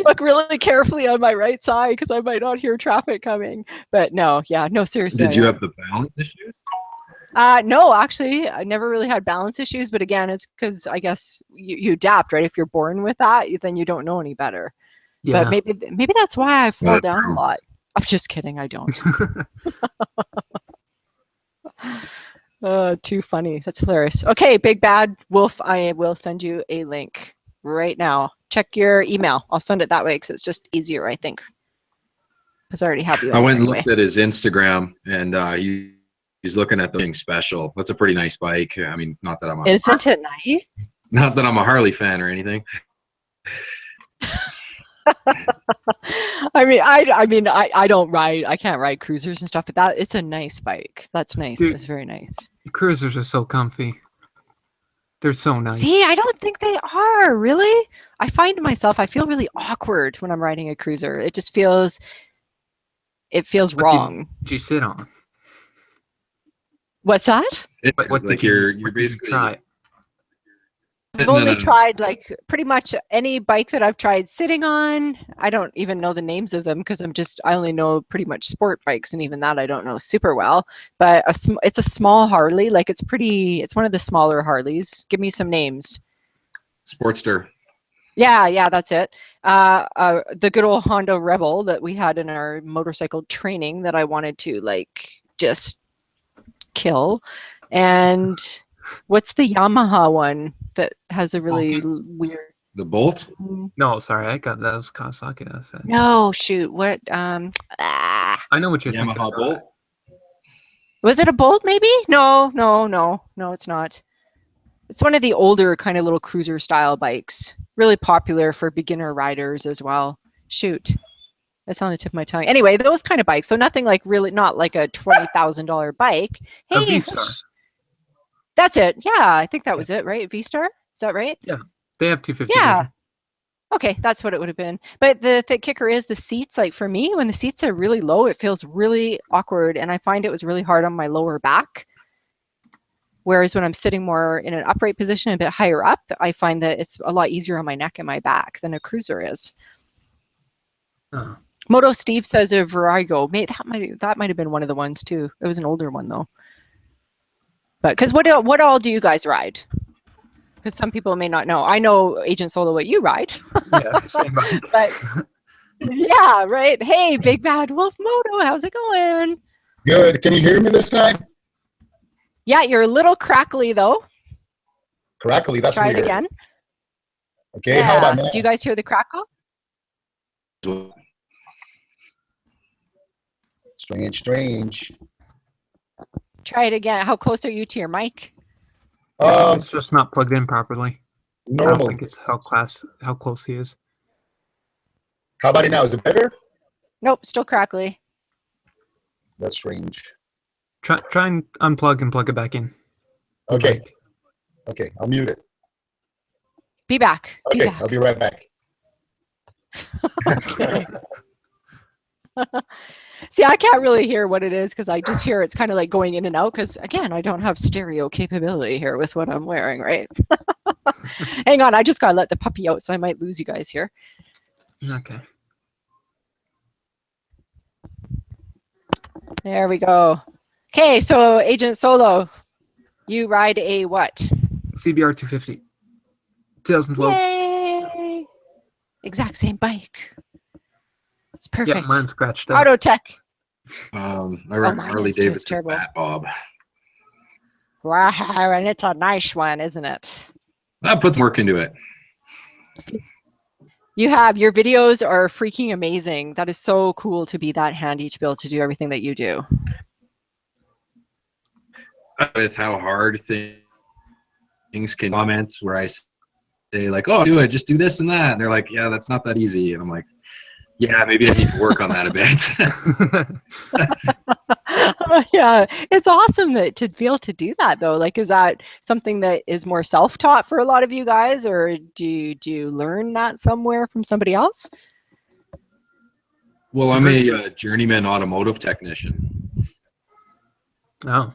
Look really carefully on my right side because I might not hear traffic coming. But no, seriously. Did you have the balance issues? No, actually, I never really had balance issues. But again, it's because I guess you adapt, right? If you're born with that, then you don't know any better. Yeah. But maybe that's why I fall That's down true. a lot. I'm just kidding. I don't. Too funny. That's hilarious. Okay, Big Bad Wolf, I will send you a link right now. Check your email. I'll send it that way because it's just easier, I think. Because I already have you. I went and anyway. looked at his Instagram, and he's looking at the King Special. That's a pretty nice bike. I mean, not that I'm a Harley fan or anything. I don't ride. I can't ride cruisers and stuff, but it's a nice bike. That's nice. Dude, it's very nice. Cruisers are so comfy. They're so nice. See, I don't think they are really. I find I feel really awkward when I'm riding a cruiser. It just feels wrong. Did you sit on? What's that? What did you basically try? I've only tried like pretty much any bike that I've tried sitting on. I don't even know the names of them because I only know pretty much sport bikes, and even that I don't know super well. But it's a small Harley. Like it's one of the smaller Harleys. Give me some names. Sportster. Yeah, that's it. The good old Honda Rebel that we had in our motorcycle training that I wanted to like just kill. And what's the Yamaha one that has a really weird? The Bolt? No, sorry, I got that was Kawasaki. No, shoot. What? I know what you're thinking. Yamaha Bolt. Was it a Bolt? Maybe? No, it's not. It's one of the older kind of little cruiser style bikes. Really popular for beginner riders as well. Shoot. That's on the tip of my tongue. Anyway, those kind of bikes. So nothing like really, not like a $20,000 bike. Hey, A V-Star. That's it. Yeah, I think that was it, right? V-Star? Is that right? Yeah, they have 250. Yeah. Version. Okay, that's what it would have been. But the kicker is the seats. Like for me, when the seats are really low, it feels really awkward, and I find it was really hard on my lower back. Whereas when I'm sitting more in an upright position, a bit higher up, I find that it's a lot easier on my neck and my back than a cruiser is. Oh. Moto Steve says a Virago. That might have been one of the ones too. It was an older one though. But because what all do you guys ride? Because some people may not know. I know, Agent Solo, what you ride. Yeah, same bike. But yeah, right. Hey, Big Bad Wolf Moto, how's it going? Good. Can you hear me this time? Yeah, you're a little crackly though. Crackly. That's Try weird. it again. Okay. How about now? Do you guys hear the crackle? Strange. Try it again. How close are you to your mic? It's just not plugged in properly. I don't Normal. think it's how close he is. How about it now? Is it better? Nope, still crackly. That's strange. Try and unplug and plug it back in. Okay. Okay, I'll mute it. Be back. Be Okay, back. I'll be right back. Okay. See, I can't really hear what it is because I just hear it's kind of like going in and out because, again, I don't have stereo capability here with what I'm wearing, right? Hang on, I just got to let the puppy out, so I might lose you guys here. Okay. There we go. Okay, so Agent Solo, you ride a what? CBR 250. 2012. Yay! Exact same bike. It's perfect. Yep, mine's scratched out. Auto Tech. I Oh, ride mine Harley is too. It's Davidson terrible. Fat Bob. Wow, and it's a nice one, isn't it? That puts work into it. You have, your videos are freaking amazing. That is so cool to be that handy to be able to do everything that you do. With how hard things can comments where I say like, oh, do it, just do this and that. And they're like, yeah, that's not that easy. And I'm like, yeah, maybe I need to work on that a bit. Yeah, it's awesome to be able to do that though. Like, is that something that is more self-taught for a lot of you guys, or do you learn that somewhere from somebody else? Well, I'm a journeyman automotive technician. Oh.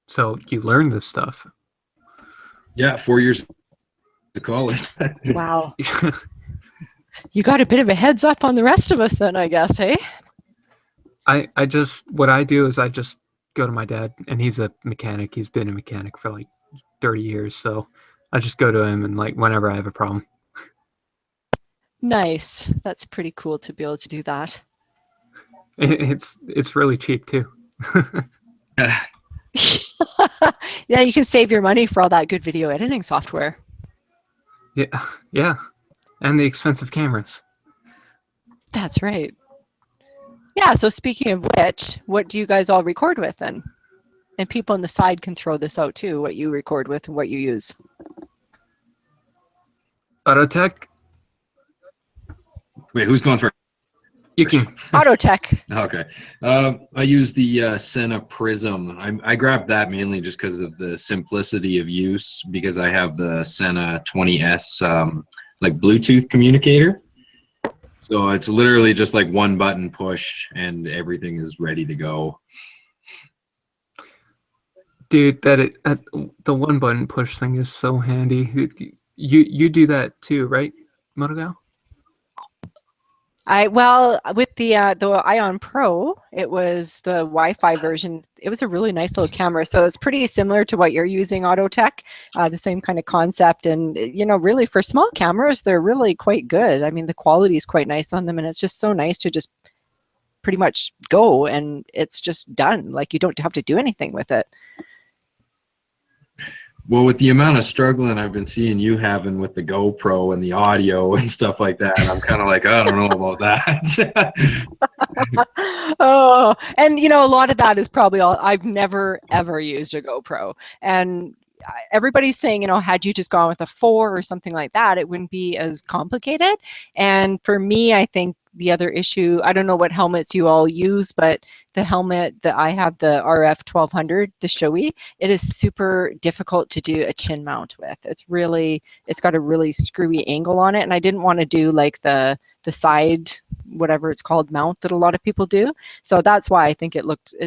So you learn this stuff. Yeah, 4 years to college. Wow. You got a bit of a heads up on the rest of us then, I guess, hey? I just, what I do is I just go to my dad, and he's a mechanic. He's been a mechanic for like 30 years. So I just go to him and like whenever I have a problem. Nice. That's pretty cool to be able to do that. It's really cheap too. Yeah, you can save your money for all that good video editing software. Yeah. And the expensive cameras. That's right. Yeah, so speaking of which, what do you guys all record with then? And people on the side can throw this out too, what you record with and what you use. Autotech. Wait, who's going first? You can. Autotech. Okay. I use the Senna Prism. I grabbed that mainly just because of the simplicity of use, because I have the Senna 20S like Bluetooth communicator. So it's literally just like one button push and everything is ready to go. Dude, the one button push thing is so handy. You do that too, right, MotoGo? Well, with the Ion Pro, it was the Wi-Fi version. It was a really nice little camera, so it's pretty similar to what you're using, Autotech, the same kind of concept. And you know, really for small cameras, they're really quite good. I mean, the quality is quite nice on them, and it's just so nice to just pretty much go and it's just done. Like you don't have to do anything with it. Well, with the amount of struggling I've been seeing you having with the GoPro and the audio and stuff like that, I'm kind of like, I don't know about that. Oh, and you know, a lot of that is probably all. I've never ever used a GoPro, and everybody's saying, you know, had you just gone with a 4 or something like that, it wouldn't be as complicated. And for me, I think the other issue, I don't know what helmets you all use, but the helmet that I have, the RF 1200, the Shoei, it is super difficult to do a chin mount with. It's got a really screwy angle on it, and I didn't want to do like the side, whatever it's called, mount that a lot of people do. So that's why I think it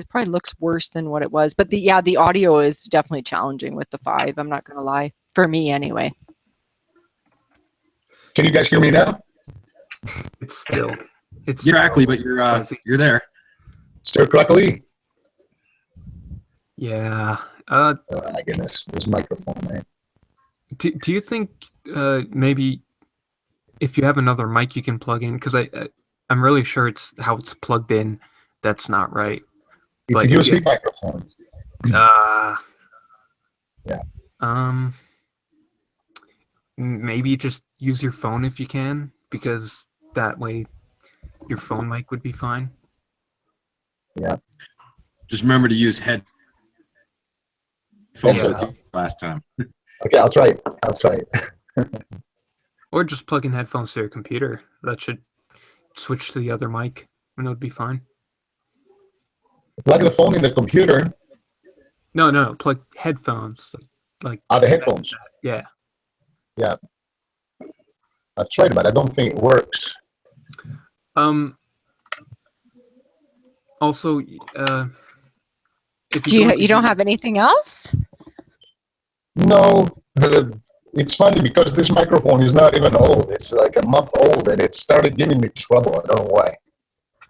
probably looks worse than what it was. But the audio is definitely challenging with the 5. I'm not gonna lie, for me anyway. Can you guys hear me now? It's Exactly, but you're there. Still crackly. Yeah. My goodness, this microphone, man. Do you think maybe if you have another mic you can plug in? Because I'm really sure it's how it's plugged in that's not right. It's But a USB microphone. Yeah. Maybe just use your phone if you can, because that way your phone mic would be fine. Yeah. Just remember to use headphones last time. Okay, I'll try it. Or just plug in headphones to your computer. That should switch to the other mic and it would be fine. Plug the phone in the computer. No, plug headphones. Like The headphones. yeah. Yeah. I've tried it, but I don't think it works. Also, if Do you don't have anything else? No, it's funny because this microphone is not even old. It's like a month old, and it started giving me trouble. I don't know why.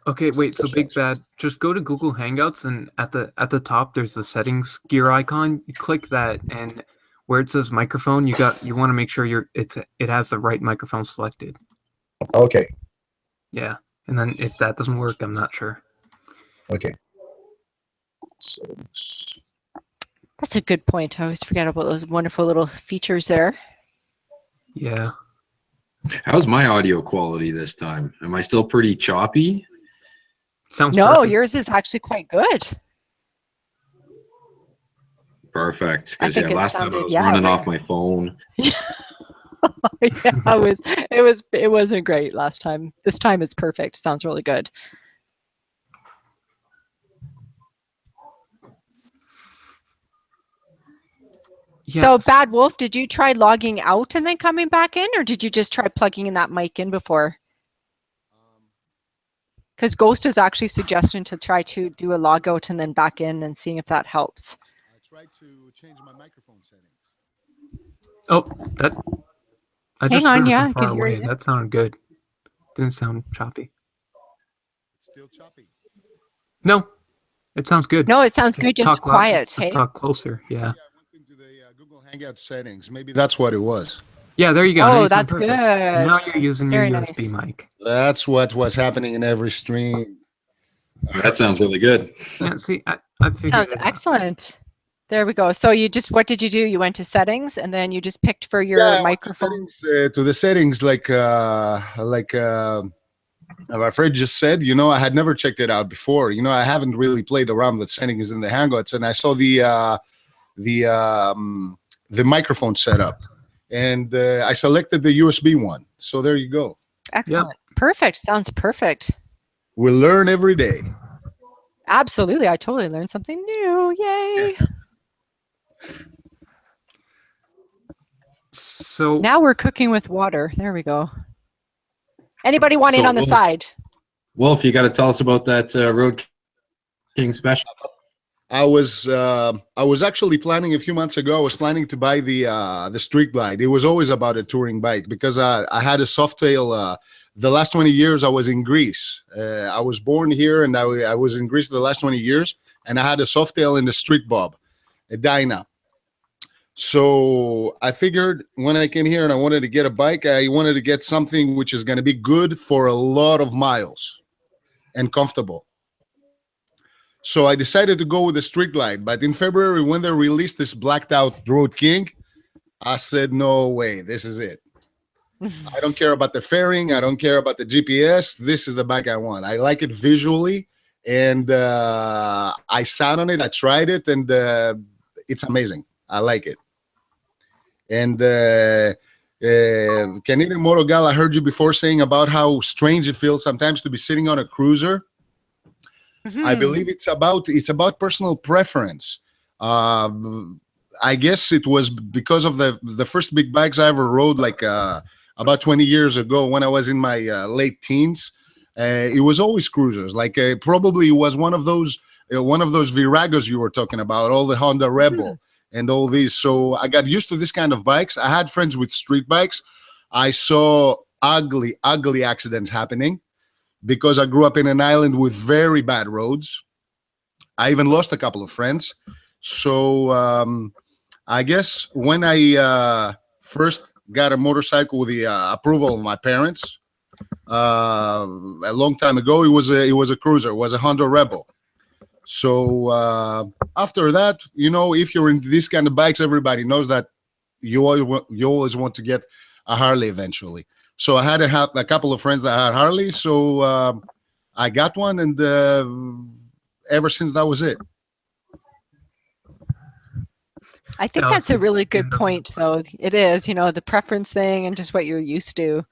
Okay, wait. So Big Bad, just go to Google Hangouts, and at the top there's the settings gear icon. You click that, and where it says microphone, you want to make sure it has the right microphone selected. Okay. Yeah, and then if that doesn't work, I'm not sure. Okay. That's a good point. I always forget about those wonderful little features there. Yeah. How's my audio quality this time? Am I still pretty choppy? Sounds No, perfect. yours is actually quite good. Perfect. I Because think it last time I sounded- was yeah, running right. off my phone. Yeah, it wasn't great last time. This time it's perfect. Sounds really good. Yeah. So Bad Wolf, did you try logging out and then coming back in, or did you just try plugging in that mic in before? Because Ghost is actually suggesting to try to do a log out and then back in and seeing if that helps. I tried to change my microphone settings. Oh, that. I Hang just on, heard it yeah, from I far can hear away. you. That sounded good. Didn't sound choppy. It's still choppy. No, it sounds good. No, it sounds good, just talk loud- quiet, Just hey? talk closer. Yeah. Yeah, I went into the Google Hangout settings. Maybe that's what it was. Yeah, there you go. Now Oh, you sound that's perfect. good. Now you're using your Very USB nice. mic. That's what was happening in every stream. That sounds really good. Yeah, see, I figured Sounds it out. excellent. There we go. So what did you do? You went to settings and then you just picked for your Yeah, I went microphone. to the settings, like Fred just said. You know, I had never checked it out before. You know, I haven't really played around with settings in the Hangouts, and I saw the microphone setup, and I selected the USB one. So there you go. Excellent. Perfect. Sounds perfect. We learn every day. Absolutely. I totally learned something new. Yay. So Now we're cooking with water. There we go. Anybody want in So on the Wolf- side? Wolf, you got to tell us about that Road King special. I was actually planning a few months ago. I was planning to buy the Street Glide. It was always about a touring bike because I had a Softail. The last 20 years I was in Greece. I was born here and I was in Greece the last 20 years, and I had a Softail in the Street Bob, a Dyna. So I figured when I came here and I wanted to get a bike, I wanted to get something which is going to be good for a lot of miles and comfortable. So I decided to go with the Street Glide. But in February, when they released this blacked out Road King, I said, no way, this is it. I don't care about the fairing. I don't care about the GPS. This is the bike I want. I like it visually. And I sat on it. I tried it. And it's amazing. I like it. And Canadian Moto Gal, I heard you before saying about how strange it feels sometimes to be sitting on a cruiser. I believe it's about personal preference. I guess it was because of the first big bikes I ever rode, like about 20 years ago when I was in my late teens. It was always cruisers. Like probably it was one of those Viragos you were talking about, all the Honda Rebel and all these. So I got used to this kind of bikes. I had friends with street bikes. I saw ugly accidents happening because I grew up in an island with very bad roads. I even lost a couple of friends. So I guess when I first got a motorcycle with the approval of my parents a long time ago, it was a cruiser. It was a Honda Rebel. So after that, you know, if you're in these kind of bikes, everybody knows that you always want to get a Harley eventually. So I had a couple of friends that had Harley, so I got one, and ever since that was it. I think that's a really good point, though. It is, you know, the preference thing and just what you're used to.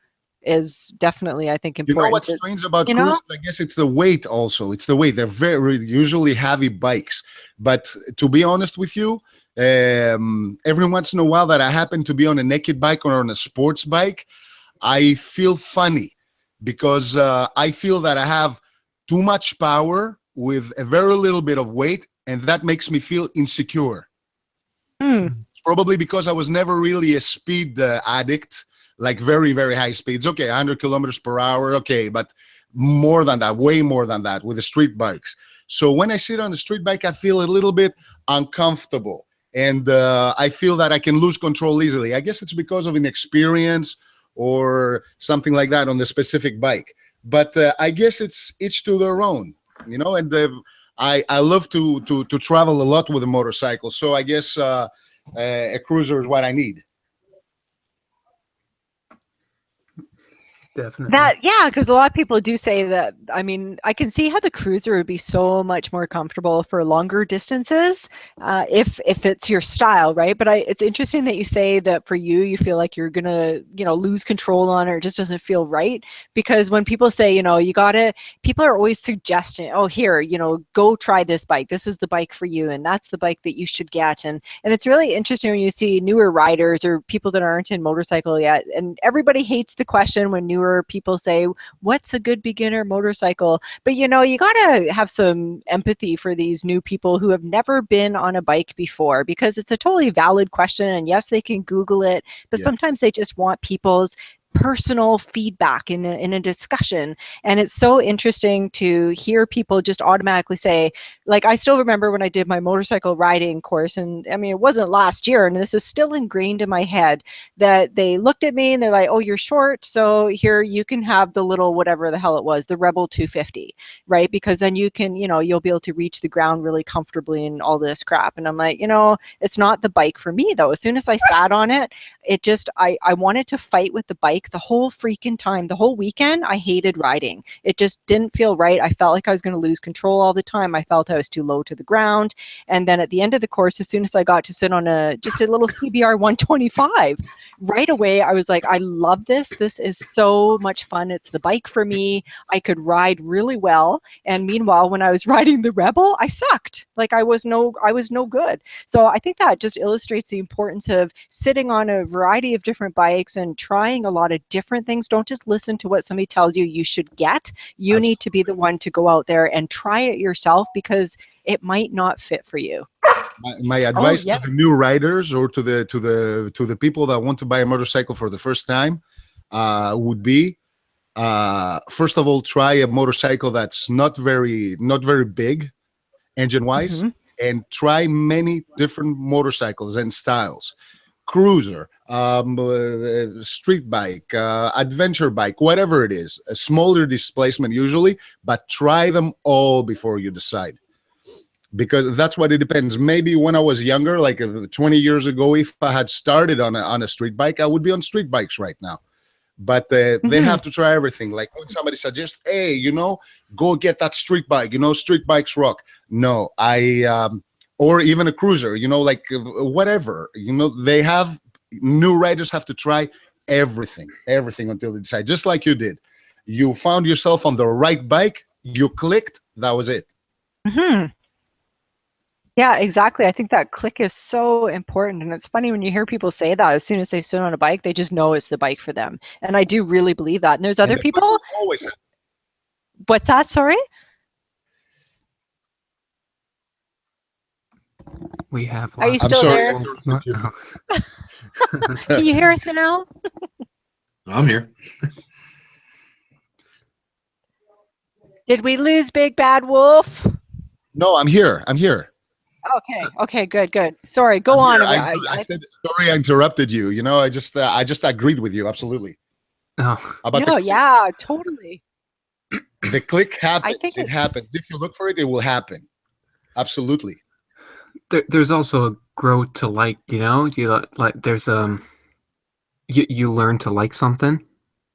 is definitely, I think, You important. know what's strange about you know? cruisers? I guess it's the weight also. It's the weight. They're very usually heavy bikes. But to be honest with you, every once in a while that I happen to be on a naked bike or on a sports bike, I feel funny because I feel that I have too much power with a very little bit of weight, and that makes me feel insecure. Probably because I was never really a speed addict, like very, very high speeds. Okay, 100 kilometers per hour, okay, but more than that, way more than that with the street bikes. So when I sit on the street bike, I feel a little bit uncomfortable, and I feel that I can lose control easily. I guess it's because of inexperience or something like that on the specific bike. But I guess it's each to their own, you know, and I love to travel a lot with a motorcycle. So I guess a cruiser is what I need. Definitely. Yeah, because a lot of people do say that. I mean, I can see how the cruiser would be so much more comfortable for longer distances, if it's your style, right? But it's interesting that you say that for you, you feel like you're gonna, lose control on it, or it just doesn't feel right. Because when people say, people are always suggesting, oh, here, go try this bike. This is the bike for you, and that's the bike that you should get. And it's really interesting when you see newer riders or people that aren't in motorcycle yet, and everybody hates the question when newer people say, what's a good beginner motorcycle? But you gotta have some empathy for these new people who have never been on a bike before, because it's a totally valid question, and yes, they can Google it, but sometimes they just want people's personal feedback in a discussion. And it's so interesting to hear people just automatically say, like, I still remember when I did my motorcycle riding course, and I mean, it wasn't last year, and this is still ingrained in my head, that they looked at me and they're like, oh, you're short, so here you can have the little, whatever the hell it was, the Rebel 250, right? Because then you can, you'll be able to reach the ground really comfortably and all this crap. And I'm like, it's not the bike for me though. As soon as I sat on it, it just, I wanted to fight with the bike the whole freaking time. The whole weekend, I hated riding. It just didn't feel right. I felt like I was going to lose control all the time. I felt I was too low to the ground. And then at the end of the course, as soon as I got to sit on just a little CBR 125, right away, I was like, I love this. This is so much fun. It's the bike for me. I could ride really well. And meanwhile, when I was riding the Rebel, I sucked. Like I was no good. So I think that just illustrates the importance of sitting on a variety of different bikes and trying a lot of different things. Don't just listen to what somebody tells you you should get. You need to be the one to go out there and try it yourself, because it might not fit for you. My advice to the new riders, or to the people that want to buy a motorcycle for the first time, would be, first of all, try a motorcycle that's not very big engine wise, and try many different motorcycles and styles. Cruiser, street bike, adventure bike, whatever it is, a smaller displacement usually, but try them all before you decide, because that's what it depends. Maybe when I was younger, like 20 years ago, if I had started on a street bike, I would be on street bikes right now. But they have to try everything. Like when somebody suggests, hey, go get that street bike, street bikes rock. No, or even a cruiser, like whatever, new riders have to try everything until they decide, just like you did. You found yourself on the right bike, you clicked, that was it. Yeah, exactly. I think that click is so important. And it's funny when you hear people say that, as soon as they sit on a bike, they just know it's the bike for them. And I do really believe that. And there's other people. Always. What's that? Sorry? We have. Are you still there? Can you hear us now? I'm here. Did we lose Big Bad Wolf? No, I'm here. Okay, good. Sorry, go on. I said, sorry, I interrupted you. I just agreed with you, absolutely. Oh. Yeah, totally. The click happens. I think it happens. If you look for it, it will happen. Absolutely. There's also a grow to like. You like. There's you learn to like something.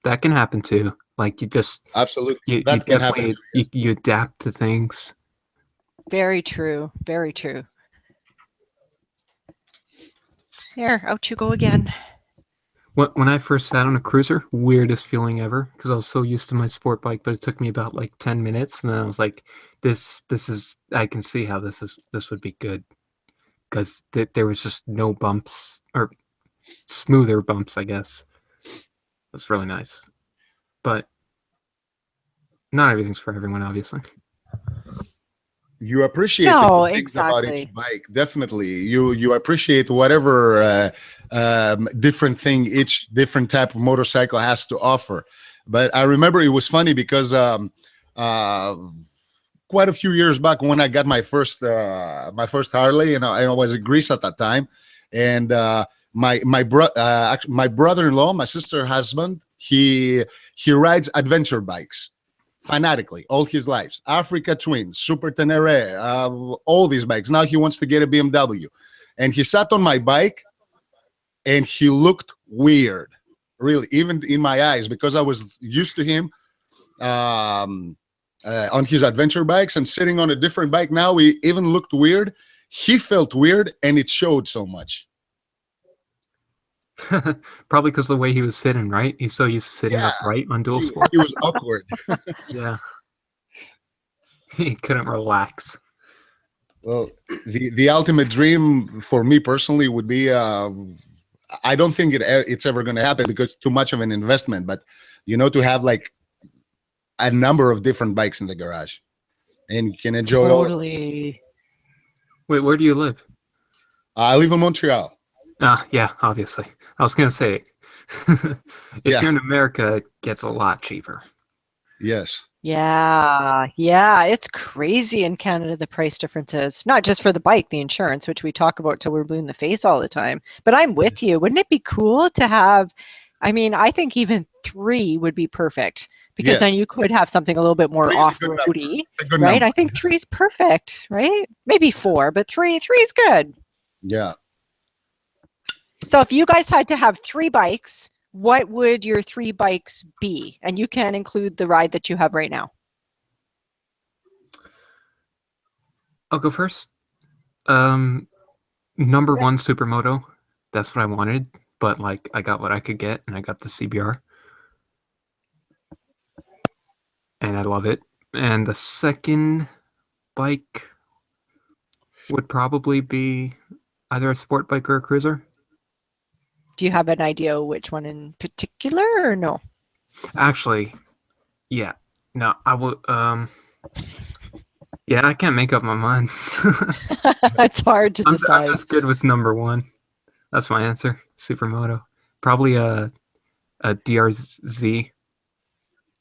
That can happen too. Like you just absolutely. That can happen. You adapt to things. Very true. Very true. There, out you go again. When I first sat on a cruiser, weirdest feeling ever, because I was so used to my sport bike, but it took me about like 10 minutes, and then I was like, this is, I can see how this would be good, because there was just no bumps, or smoother bumps, I guess. It was really nice. But not everything's for everyone, obviously. You appreciate the No, good things about each exactly. bike. Definitely, you appreciate whatever different thing each different type of motorcycle has to offer. But I remember it was funny because quite a few years back when I got my first Harley, and I was in Greece at that time, and my brother-in-law, my sister's husband, he rides adventure bikes fanatically all his life. Africa Twin, Super Tenere, all these bikes. Now he wants to get a BMW, and he sat on my bike, and he looked weird, really, even in my eyes, because I was used to him on his adventure bikes, and sitting on a different bike. Now he even looked weird. He felt weird, and it showed so much. Probably because the way he was sitting, right? He's so used to sitting upright on dual sports. He was awkward. Yeah. He couldn't relax. Well, the ultimate dream for me personally would be, I don't think it's ever going to happen because it's too much of an investment, but to have like a number of different bikes in the garage, and you can enjoy it all. Totally. Wait, where do you live? I live in Montreal. Yeah, obviously. I was going to say, if you're in America, it gets a lot cheaper. Yes. Yeah, it's crazy in Canada, the price differences, not just for the bike, the insurance, which we talk about till we're blue in the face all the time. But I'm with you. Wouldn't it be cool to have, I mean, I think even 3 would be perfect, because then you could have something a little bit more off-roady, right? I think 3 is perfect, right? Maybe 4, but 3 is good. Yeah. So if you guys had to have 3 bikes, what would your 3 bikes be? And you can include the ride that you have right now. I'll go first. Number 1, Supermoto. That's what I wanted, but like I got what I could get, and I got the CBR. And I love it. And the second bike would probably be either a sport bike or a cruiser. Do you have an idea which one in particular, or no? Actually, yeah. No, I will. Yeah, I can't make up my mind. It's hard to decide. I'm just good with number 1. That's my answer. Supermoto. Probably a DRZ.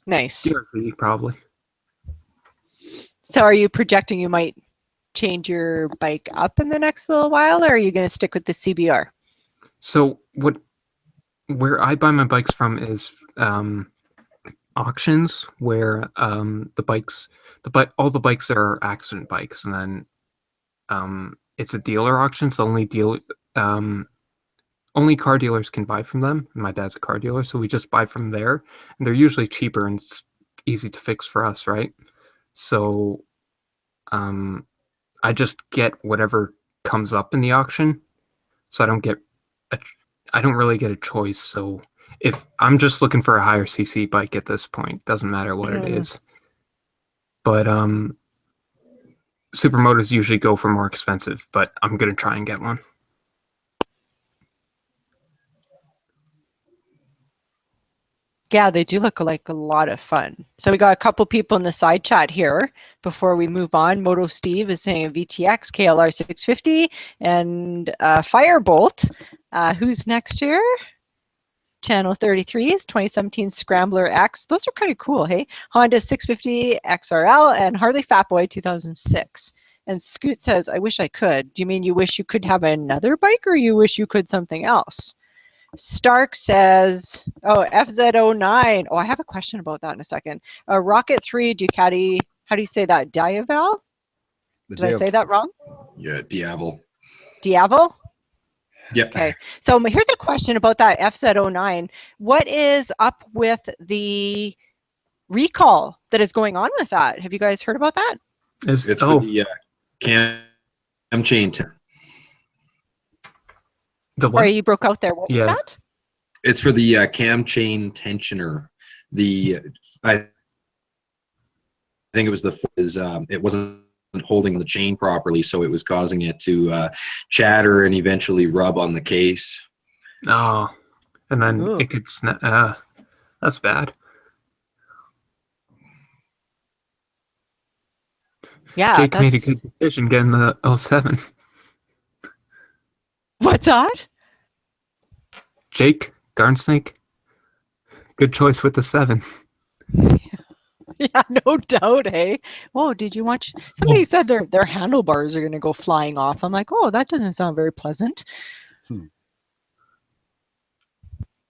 Nice. DRZ, probably. So are you projecting you might change your bike up in the next little while, or are you going to stick with the CBR? So where I buy my bikes from is auctions, where all the bikes are accident bikes, and then it's a dealer auction. So only car dealers can buy from them. My dad's a car dealer, so we just buy from there, and they're usually cheaper and it's easy to fix for us, right? So I just get whatever comes up in the auction, so I don't really get a choice. So if I'm just looking for a higher CC bike at this point, doesn't matter what it is. But supermotos usually go for more expensive, but I'm gonna try and get one. Yeah, they do look like a lot of fun. So we got a couple people in the side chat here before we move on. Moto Steve is saying VTX, KLR 650, and Firebolt. Who's next here? Channel 33 is 2017 Scrambler X. Those are kind of cool, hey? Honda 650 XRL and Harley Fatboy 2006. And Scoot says, I wish I could. Do you mean you wish you could have another bike, or you wish you could something else? Stark says, oh, FZ09. Oh, I have a question about that in a second. Rocket 3 Ducati, how do you say that? Diavel? Did I say that wrong? Yeah, Diavel. Diavel? Yep. Okay. So here's a question about that FZ09. What is up with the recall that is going on with that? Have you guys heard about that? It's for the cam chain. The what? Sorry, you broke out there. What was that? It's for the cam chain tensioner. I think it was it wasn't holding the chain properly, so it was causing it to chatter and eventually rub on the case. Oh, and then Ooh. it could snap. That's bad. Yeah, Jake made a that's good decision getting the 07. what's that? Jake Garnsnake, good choice with the 7. Yeah, no doubt, hey. Whoa, did you watch? Somebody said their handlebars are gonna go flying off. I'm like, oh, that doesn't sound very pleasant.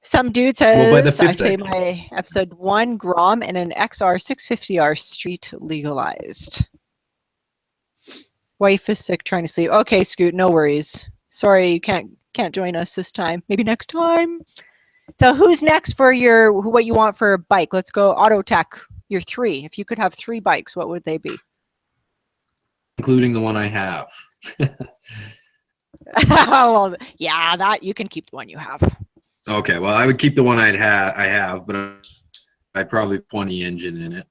Some dude Well, by the says, I fifth say day. my episode 1 Grom and an XR 650R street legalized. Wife is sick, trying to sleep. Okay, Scoot, no worries. Sorry, you can't join us this time. Maybe next time. So who's next for what you want for a bike? Let's go Auto Tech. Your 3. If you could have 3 bikes, what would they be? Including the one I have. Well, yeah, that you can keep the one you have. Okay, well, I would keep the one I have, but I'd probably put 20 engine in it.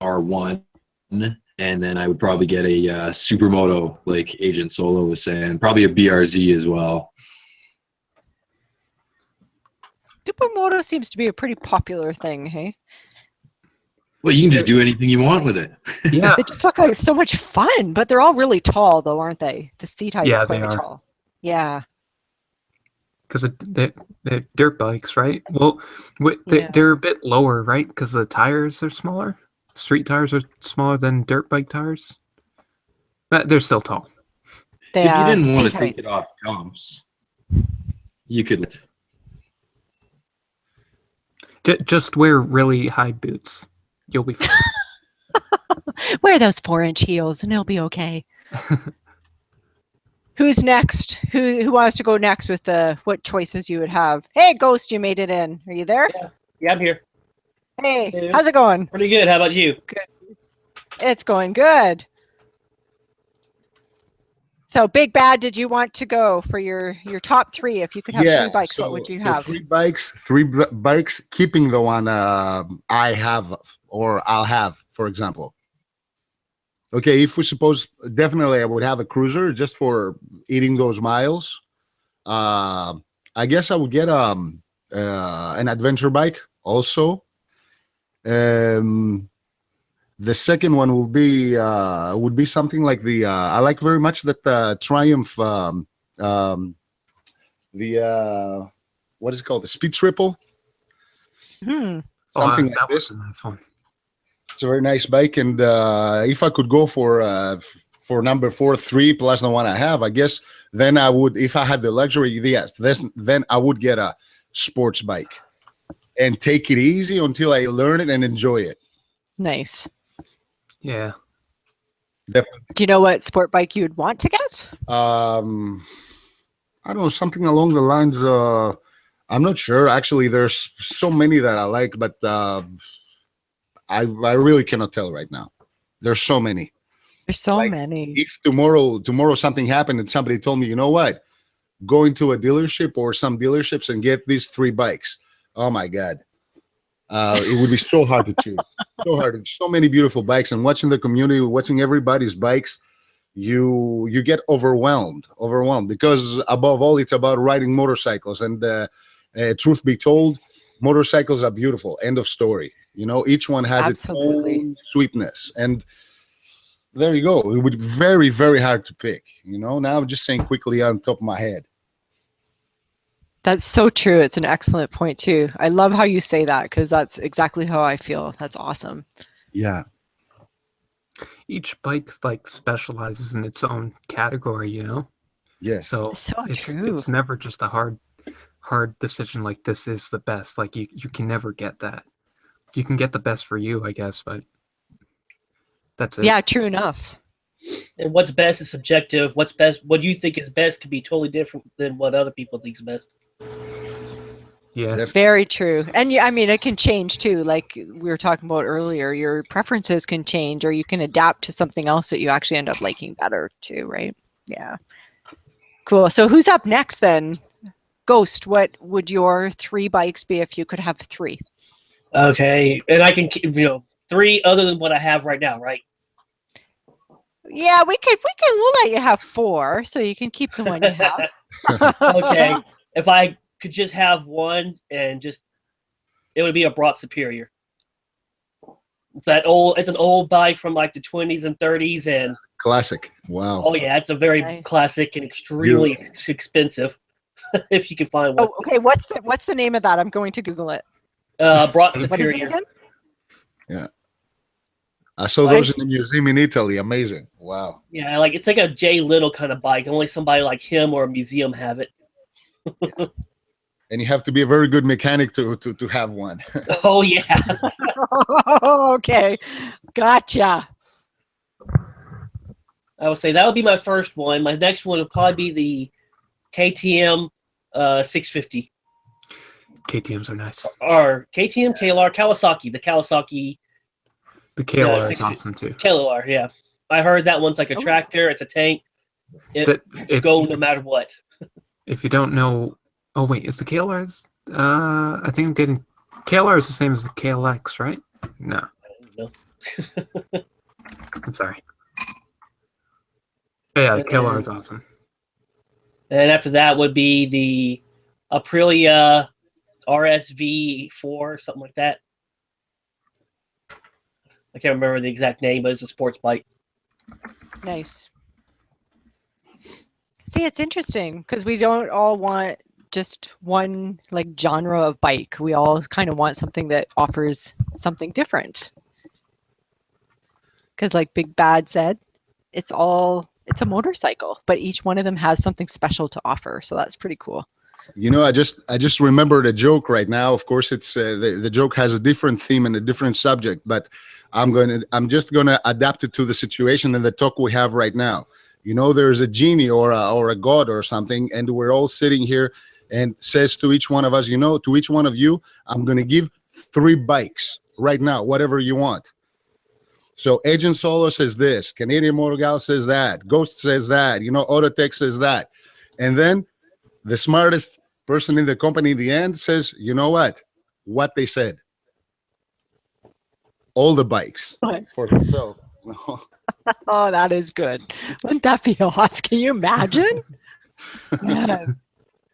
R1, and then I would probably get a Supermoto, like Agent Solo was saying, probably a BRZ as well. Supermoto seems to be a pretty popular thing, hey? Well, you can just do anything you want with it. Yeah, They just look like so much fun, but they're all really tall, though, aren't they? The seat height is Yeah, quite they are. tall. Yeah. because they're dirt bikes, right? Well, Yeah. they're a bit lower, right? Because the tires are smaller. Street tires are smaller than dirt bike tires. But they're still tall. They, If you didn't want seat to height. take it off jumps, you could. Just wear really high boots. You'll be fine. Wear those 4-inch heels and it'll be okay. Who's next? Who wants to go next with what choices you would have? Hey, Ghost, you made it in. Are you there? Yeah, I'm here. Hey, Hey. how's it going? Pretty good. How about you? It's going good. So, Big Bad, did you want to go for your top 3? If you could have 3 bikes, what would you the have? 3 bikes, keeping the one I have or I'll have, for example. Okay, if we suppose, definitely I would have a cruiser just for eating those miles. I guess I would get an adventure bike also. The second one would be something like I like very much that Triumph, what is it called? The Speed Triple. Hmm. Something that like was this. a nice one. It's a very nice bike, and if I could go for number 4, 3 plus the one I have, I guess then I would, if I had the luxury, yes, then I would get a sports bike and take it easy until I learn it and enjoy it. Nice. Yeah. Definitely. Do you know what sport bike you'd want to get? I don't know, something along the lines. I'm not sure. Actually, there's so many that I like, but I really cannot tell right now. There's so many. There's so Like, many. If tomorrow something happened and somebody told me, you know what, go into a dealership or some dealerships and get these 3 bikes. Oh my God. It would be so hard to choose. So hard. So many beautiful bikes, and watching the community, watching everybody's bikes, you get overwhelmed because above all, it's about riding motorcycles. And truth be told, motorcycles are beautiful. End of story. You know, each one has Absolutely. its own sweetness, and there you go. It would be very, very hard to pick. You know, now I'm just saying quickly on top of my head. That's so true. It's an excellent point too. I love how you say that because that's exactly how I feel. That's awesome. Yeah. Each bike like specializes in its own category, you know? Yes. So So true. it's never just a hard decision like this is the best. Like you can never get that. You can get the best for you, I guess, but that's it. Yeah, true enough. And what's best is subjective. What's best, what you think is best, could be totally different than what other people think is best. Yeah. Very true. And I mean, it can change too. Like we were talking about earlier, your preferences can change, or you can adapt to something else that you actually end up liking better too, right? Yeah. Cool. So who's up next then? Ghost, what would your 3 bikes be if you could have 3? Okay, and I can, 3 other than what I have right now, right? Yeah, we'll let you have 4, so you can keep the one you have. Okay, if I could just have one and it would be a Brought Superior. It's an old bike from like the 20s and 30s, and Classic. Wow. oh yeah, it's a very Nice. classic and extremely expensive. If you can find one. Oh, okay. What's the name of that? I'm going to Google it. Brought What is it Superior. again? Yeah. I saw those in the museum in Italy. Amazing. Wow. Yeah, like it's like a Jay Little kind of bike. Only somebody like him or a museum have it. And you have to be a very good mechanic to have one. Oh yeah. Okay, gotcha. I would say that would be my first one. My next one would probably be the KTM 650. KTMs are nice. Or KTM, KLR, Kawasaki. The Kawasaki. The KLR is 650. awesome too. KLR, yeah. I heard that one's like a tractor. It's a tank. It go no matter what. If you don't know, oh wait, is the KLR's? I think I'm getting KLR is the same as the KLX, right? No, No. I'm sorry. Yeah, the KLR is awesome. And after that would be the Aprilia RSV4, something like that. I can't remember the exact name, but it's a sports bike. Nice. See, it's interesting because we don't all want just one like genre of bike. We all kind of want something that offers something different. Because like Big Bad said, it's a motorcycle, but each one of them has something special to offer. So that's pretty cool. You know, I just remembered a joke right now. Of course, it's the joke has a different theme and a different subject, but I'm just gonna adapt it to the situation and the talk we have right now. You know, there's a genie or a god or something, and we're all sitting here and says to each one of us, to each one of you, I'm gonna give 3 bikes right now, whatever you want. So Agent Solo says this, Canadian Motor Gal says that, Ghost says that, Autotech says that, and then the smartest person in the company in the end says, you know what they said. All the bikes for themselves. Oh, that is good. Wouldn't that be awesome? Can you imagine? Yeah.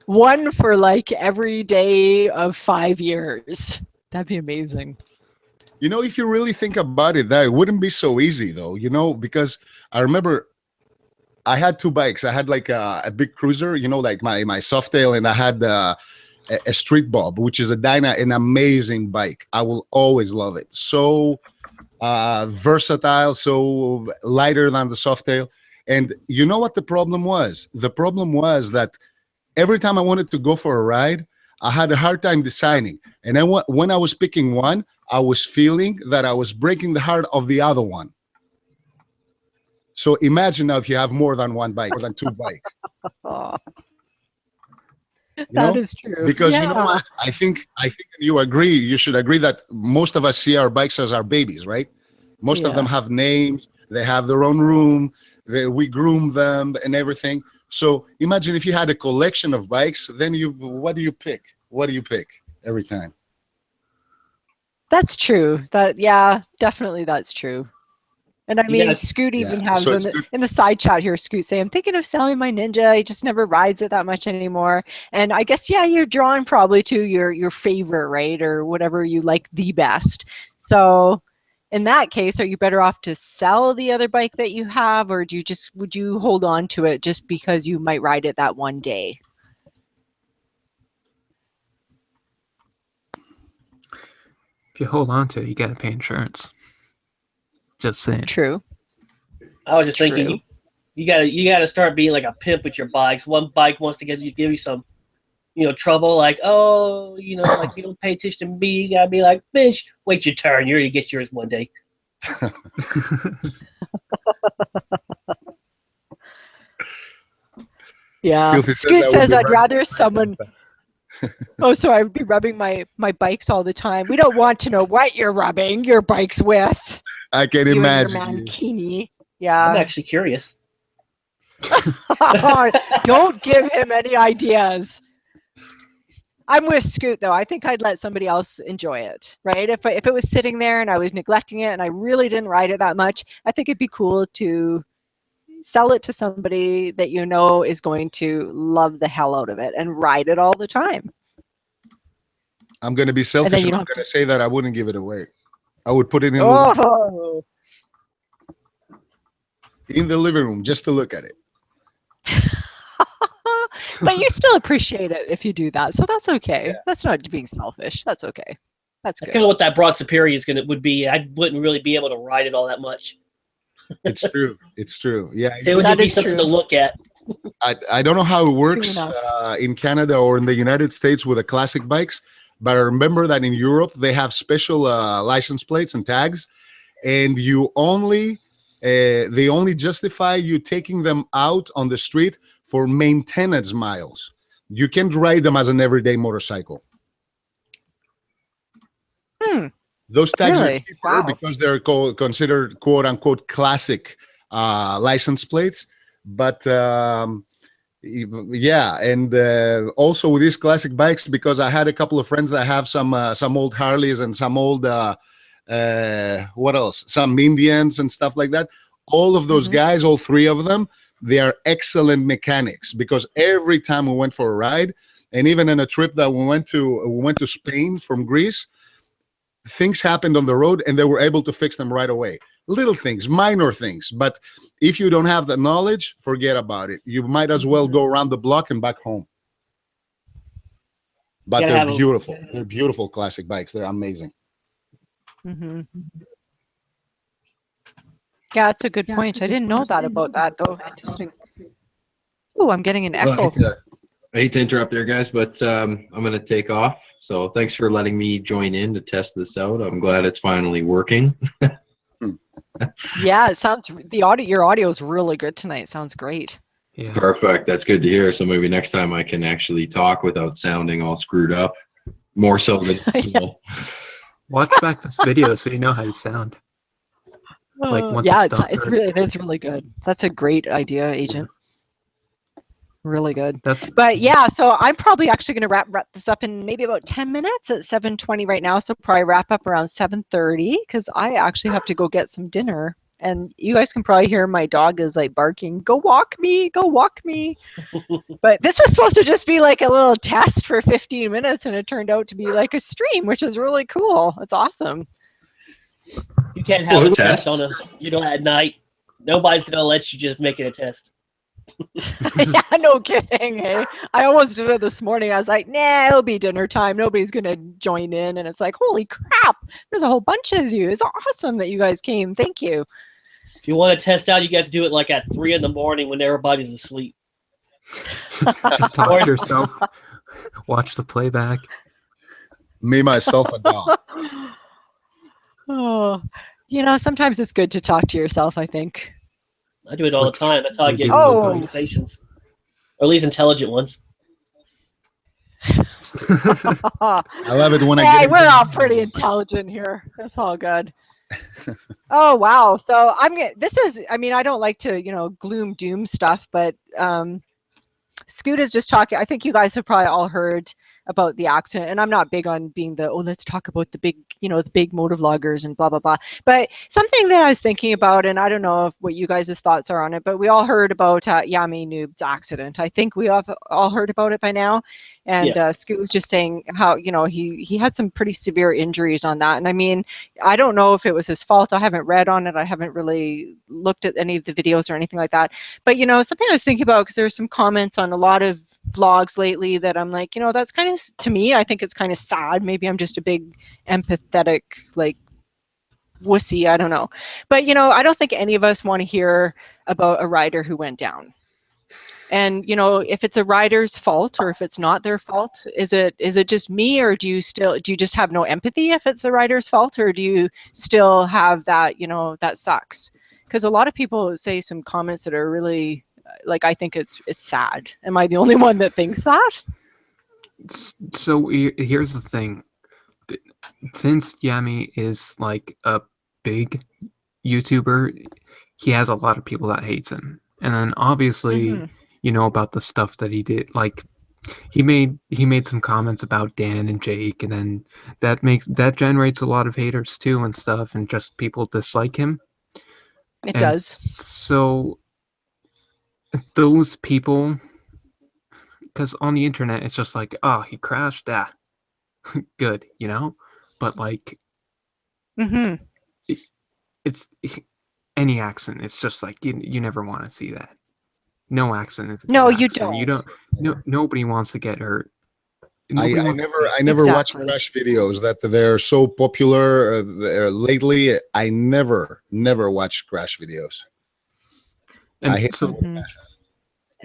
One for like every day of 5 years. That'd be amazing. If you really think about it, that it wouldn't be so easy though, because I remember I had 2 bikes. I had like a big cruiser, like my Softail, and I had a Street Bob, which is an amazing bike. I will always love it. So versatile, so lighter than the Softail. And you know what the problem was? The problem was that every time I wanted to go for a ride, I had a hard time deciding. And then when I was picking one, I was feeling that I was breaking the heart of the other one. So imagine now if you have more than 1 bike, more than 2 bikes. That is true. Because you know what? I think you agree. You should agree that most of us see our bikes as our babies, right? Most of them have names. They have their own room. We groom them and everything. So imagine if you had a collection of bikes. Then what do you pick? What do you pick every time? That's true. Definitely that's true. And I mean, Scoot even has in the side chat here, Scoot say, I'm thinking of selling my Ninja. He just never rides it that much anymore. And I guess, you're drawn probably to your favorite, right? Or whatever you like the best. So in that case, are you better off to sell the other bike that you have? Or would you hold on to it just because you might ride it that one day? If you hold on to it, you got to pay insurance. Just saying. True. I was just thinking, you gotta start being like a pimp with your bikes. One bike wants to give you some, trouble. Like, like you don't pay attention to me. You gotta be like, bitch, wait your turn. You're gonna get yours one day. Yeah. Scoot says I'd rather someone. Oh, so I would be rubbing my bikes all the time. We don't want to know what you're rubbing your bikes with. I can imagine. Mankini. Yeah. I'm actually curious. Don't give him any ideas. I'm with Scoot though. I think I'd let somebody else enjoy it, right? If it was sitting there and I was neglecting it and I really didn't ride it that much, I think it'd be cool to sell it to somebody that you know is going to love the hell out of it and ride it all the time. I'm going to be selfish and I'm going to say that I wouldn't give it away. I would put it in the living room just to look at it. But you still appreciate it if you do that, so that's okay. Yeah. That's not being selfish. That's okay. That's good. Kind of what that Broad Superior would be. I wouldn't really be able to ride it all that much. It's true. It's true. Yeah, it would just be something to look at. I don't know how it works in Canada or in the United States with the classic bikes, but I remember that in Europe they have special license plates and tags, and they only justify you taking them out on the street for maintenance miles. You can't ride them as an everyday motorcycle. Those tags are cheaper because they're considered quote unquote classic license plates. But yeah, and also with these classic bikes, because I had a couple of friends that have some old Harleys and some old what else? Some Indians and stuff like that. All of those guys, all three of them, they are excellent mechanics, because every time we went for a ride, and even in a trip that we went to Spain from Greece, things happened on the road and they were able to fix them right away. Little things, minor things, but if you don't have the knowledge, forget about it. You might as well go around the block and back home. But they're beautiful. They're beautiful classic bikes. They're amazing. Yeah, that's a good point. I didn't know that about that, though. Interesting. Oh, I'm getting an echo. I hate to interrupt there, guys, but I'm going to take off. So thanks for letting me join in to test this out. I'm glad it's finally working. Yeah, it sounds your audio is really good tonight. It sounds great. Yeah. Perfect. That's good to hear. So maybe next time I can actually talk without sounding all screwed up. More so than Watch back this video so you know how you sound. Like yeah, it is really good. That's a great idea, Agent. Really good. But yeah, so I'm probably actually going to wrap this up in maybe about 10 minutes at 7:20 right now. So probably wrap up around 7:30 because I actually have to go get some dinner. And you guys can probably hear my dog is like barking, go walk me, go walk me. But this was supposed to just be like a little test for 15 minutes and it turned out to be like a stream, which is really cool. It's awesome. You can't have a test on at night. Nobody's going to let you just make it a test. Yeah, no kidding. Hey, I almost did it this morning. I was like, nah, it'll be dinner time. Nobody's gonna join in, and it's like, holy crap! There's a whole bunch of you. It's awesome that you guys came. Thank you. If you want to test out, you got to do it like at 3 in the morning when everybody's asleep. Just talk to yourself. Watch the playback. Me, myself, a dog. Oh, sometimes it's good to talk to yourself, I think. I do it all the time. That's how I get conversations, or at least intelligent ones. I love it when we're all pretty intelligent here. That's all good. Oh wow! So I don't like to gloom doom stuff, but Scoot is just talking. I think you guys have probably all heard about the accident, and I'm not big on being let's talk about the big motovloggers and blah blah blah. But something that I was thinking about, and I don't know what you guys' thoughts are on it, but we all heard about Yami Noob's accident. I think we have all heard about it by now. And Scoot was just saying how he had some pretty severe injuries on that. And I mean, I don't know if it was his fault. I haven't read on it. I haven't really looked at any of the videos or anything like that. But something I was thinking about, because there's some comments on a lot of vlogs lately that I'm like, that's kind of, to me, I think it's kind of sad. Maybe I'm just a big empathetic wussy, I don't know. But I don't think any of us want to hear about a rider who went down. And if it's a rider's fault or if it's not their fault, is it just me, or do you just have no empathy if it's the rider's fault, or do you still have that that sucks? Because a lot of people say some comments that are really I think it's sad. Am I the only one that thinks that? So here's the thing. Since Yami is like a big YouTuber, he has a lot of people that hates him. And then obviously, you know about the stuff that he did. Like he made some comments about Dan and Jake, and then that generates a lot of haters too and stuff, and just people dislike him. It And does. So those people, because on the internet it's just like, oh, he crashed, good, you know. But like, it's any accident. It's just like you never want to see that. No accident is a No, good you accident. You don't. No, nobody wants to get hurt. I never watch crash videos that they're so popular lately. I never watch crash videos. And I hate so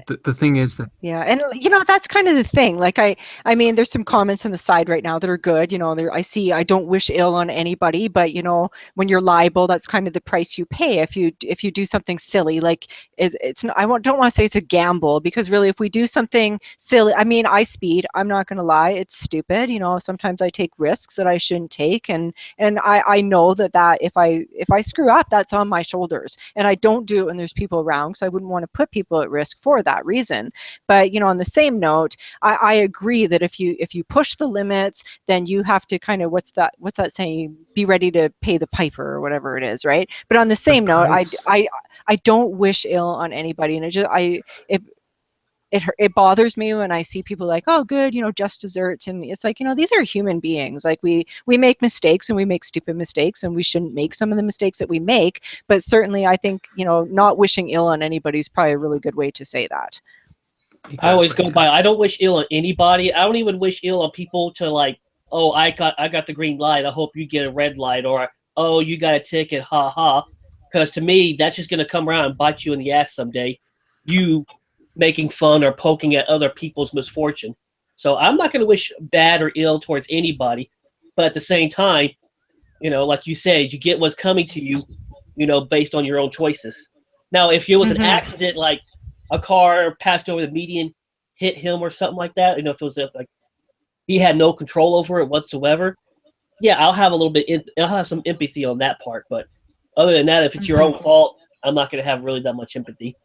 the thing is that and you know, that's kind of the thing. Like I mean, there's some comments on the side right now that are good. You know, I don't wish ill on anybody, but you know, when you're liable, that's kind of the price you pay if you do something silly. Like it's not, don't want to say it's a gamble, because really, if we do something silly, I mean, I speed. I'm not going to lie, it's stupid. You know, sometimes I take risks that I shouldn't take, and I know that if I screw up, that's on my shoulders, and I don't do it when there's people around, so I wouldn't want to put people at risk for that reason. But you know, on the same note, I agree that if you push the limits, then you have to kind of, what's that saying, be ready to pay the piper or whatever it is, right? But on the same note, I don't wish ill on anybody, and it bothers me when I see people like, oh, good, you know, just desserts, and it's like, you know, these are human beings. Like we make mistakes, and we make stupid mistakes, and we shouldn't make some of the mistakes that we make. But certainly, I think, you know, not wishing ill on anybody is probably a really good way to say that. Exactly. I always go by, I don't wish ill on anybody. I don't even wish ill on people to like, oh, I got the green light, I hope you get a red light, or oh, you got a ticket, ha ha. Because to me, that's just gonna come around and bite you in the ass someday. You making fun or poking at other people's misfortune. So I'm not gonna wish bad or ill towards anybody. But at the same time, you know, like you said, you get what's coming to you, you know, based on your own choices. Now, if it was an accident, like a car passed over the median, hit him or something like that, you know, if it was like he had no control over it whatsoever, yeah, I'll have I'll have some empathy on that part. But other than that, if it's your own fault, I'm not going to have really that much empathy.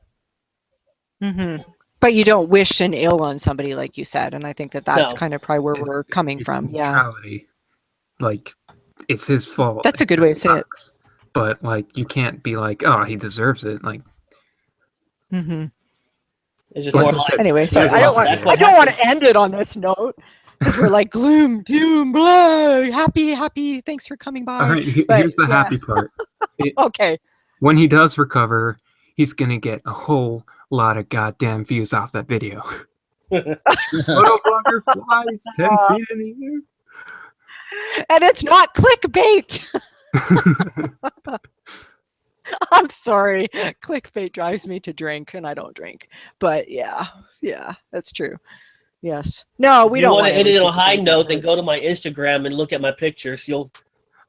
But you don't wish an ill on somebody, like you said, and I think that's kind of probably where we're coming from. Neutrality. Like, it's his fault. That's a good way to say it. But like, you can't be like, oh, he deserves it. Like, It's just more like, anyway, so I don't want to end it on this note. We're like gloom, doom, blah, happy. Thanks for coming by. All right, here's the happy part. Okay. When he does recover, he's gonna get a whole lot of goddamn views off that video. Motovlogger flies 10 feet in the air. And it's not clickbait. I'm sorry. Clickbait drives me to drink, and I don't drink. But yeah, that's true. Yes. No, we don't want to end it on a high note, then go to my Instagram and look at my pictures. You'll.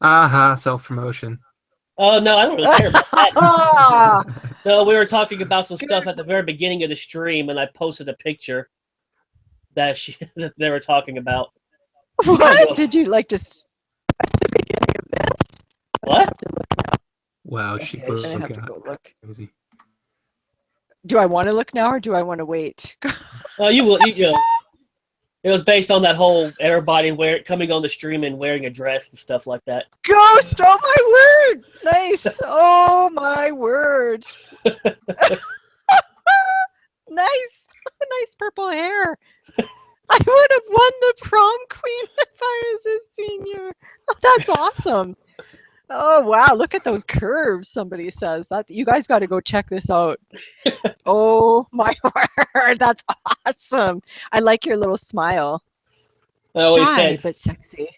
Self-promotion. Oh, no, I don't really care about that. No, we were talking about some stuff at the very beginning of the stream, and I posted a picture that they were talking about. What? Did you like just at the beginning of this? What? Wow, she goes look. Crazy. Do I want to look now, or do I want to wait? You will. You know, it was based on that whole everybody coming on the stream and wearing a dress and stuff like that. Ghost! Oh my word! Nice! Oh my word! Nice purple hair. I would have won the prom queen if I was a senior. Oh, that's awesome. Oh wow! Look at those curves. Somebody says that. You guys got to go check this out. Oh my word! That's awesome. I like your little smile. I always Shy say, but sexy.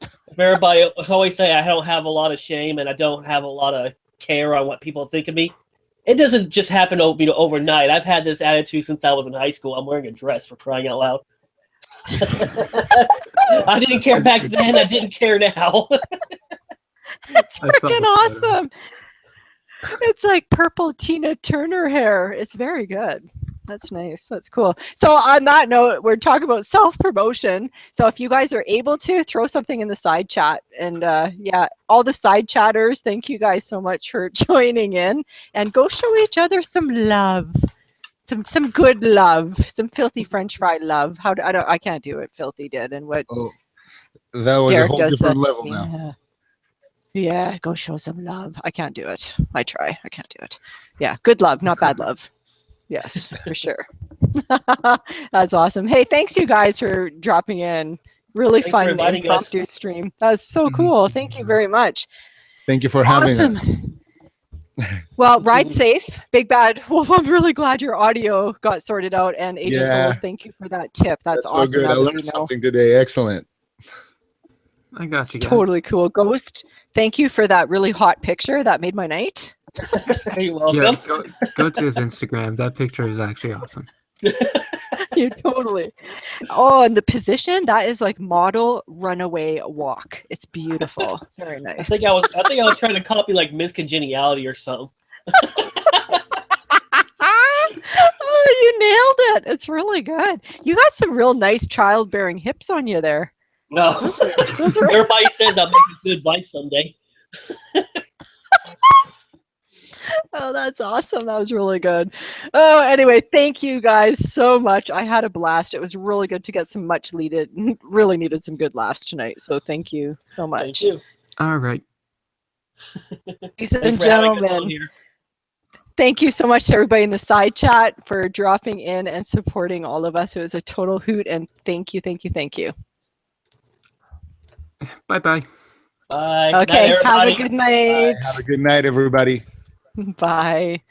If everybody I always say I don't have a lot of shame and I don't have a lot of care on what people think of me. It doesn't just happen overnight. I've had this attitude since I was in high school. I'm wearing a dress, for crying out loud. I didn't care back then. I didn't care now. It's freaking awesome. It's like purple Tina Turner hair. It's very good. That's nice. That's cool. So on that note, we're talking about self-promotion. So if you guys are able to, throw something in the side chat. And yeah, all the side chatters, thank you guys so much for joining in. And go show each other some love. Some good love. Some filthy French fry love. I can't do what Filthy did and what Oh, that was Derek a whole does. different level now. Yeah. Yeah, go show some love. I can't do it. I try. I can't do it. Yeah, good love, not bad love. Yes, for sure. That's awesome. Hey, thanks you guys for dropping in. Really Thanks for fun inviting impromptu stream. That was so cool. Thank you very much. Thank you for having us. Awesome. Well, ride safe, Big Bad. Well, I'm really glad your audio got sorted out. And Agent Yeah. Solo, thank you for that tip. That's so awesome. good. Now I that we learned know. something today. Excellent. I got you guys. Totally cool. Ghost, thank you for that really hot picture. That made my night. You're welcome. Yeah, go to his Instagram. That picture is actually awesome. You totally. Oh, and the position, that is like model runaway walk. It's beautiful. Very I nice. think I was trying to copy like Miss Congeniality or something. Oh, you nailed it. It's really good. You got some real nice childbearing hips on you there. No. Those are Everybody says I'll make a good wife someday. Oh, that's awesome. That was really good. Oh, anyway, thank you guys so much. I had a blast. It was really good to get some really needed some good laughs tonight. So thank you so much. Thank you. All right. Ladies Thanks and for having us on gentlemen, here. thank you so much to everybody in the side chat for dropping in and supporting all of us. It was a total hoot, and thank you, thank you, thank you. Bye-bye. Bye. Okay, Night, have a everybody. good Bye. night. Have a good night, everybody. Bye.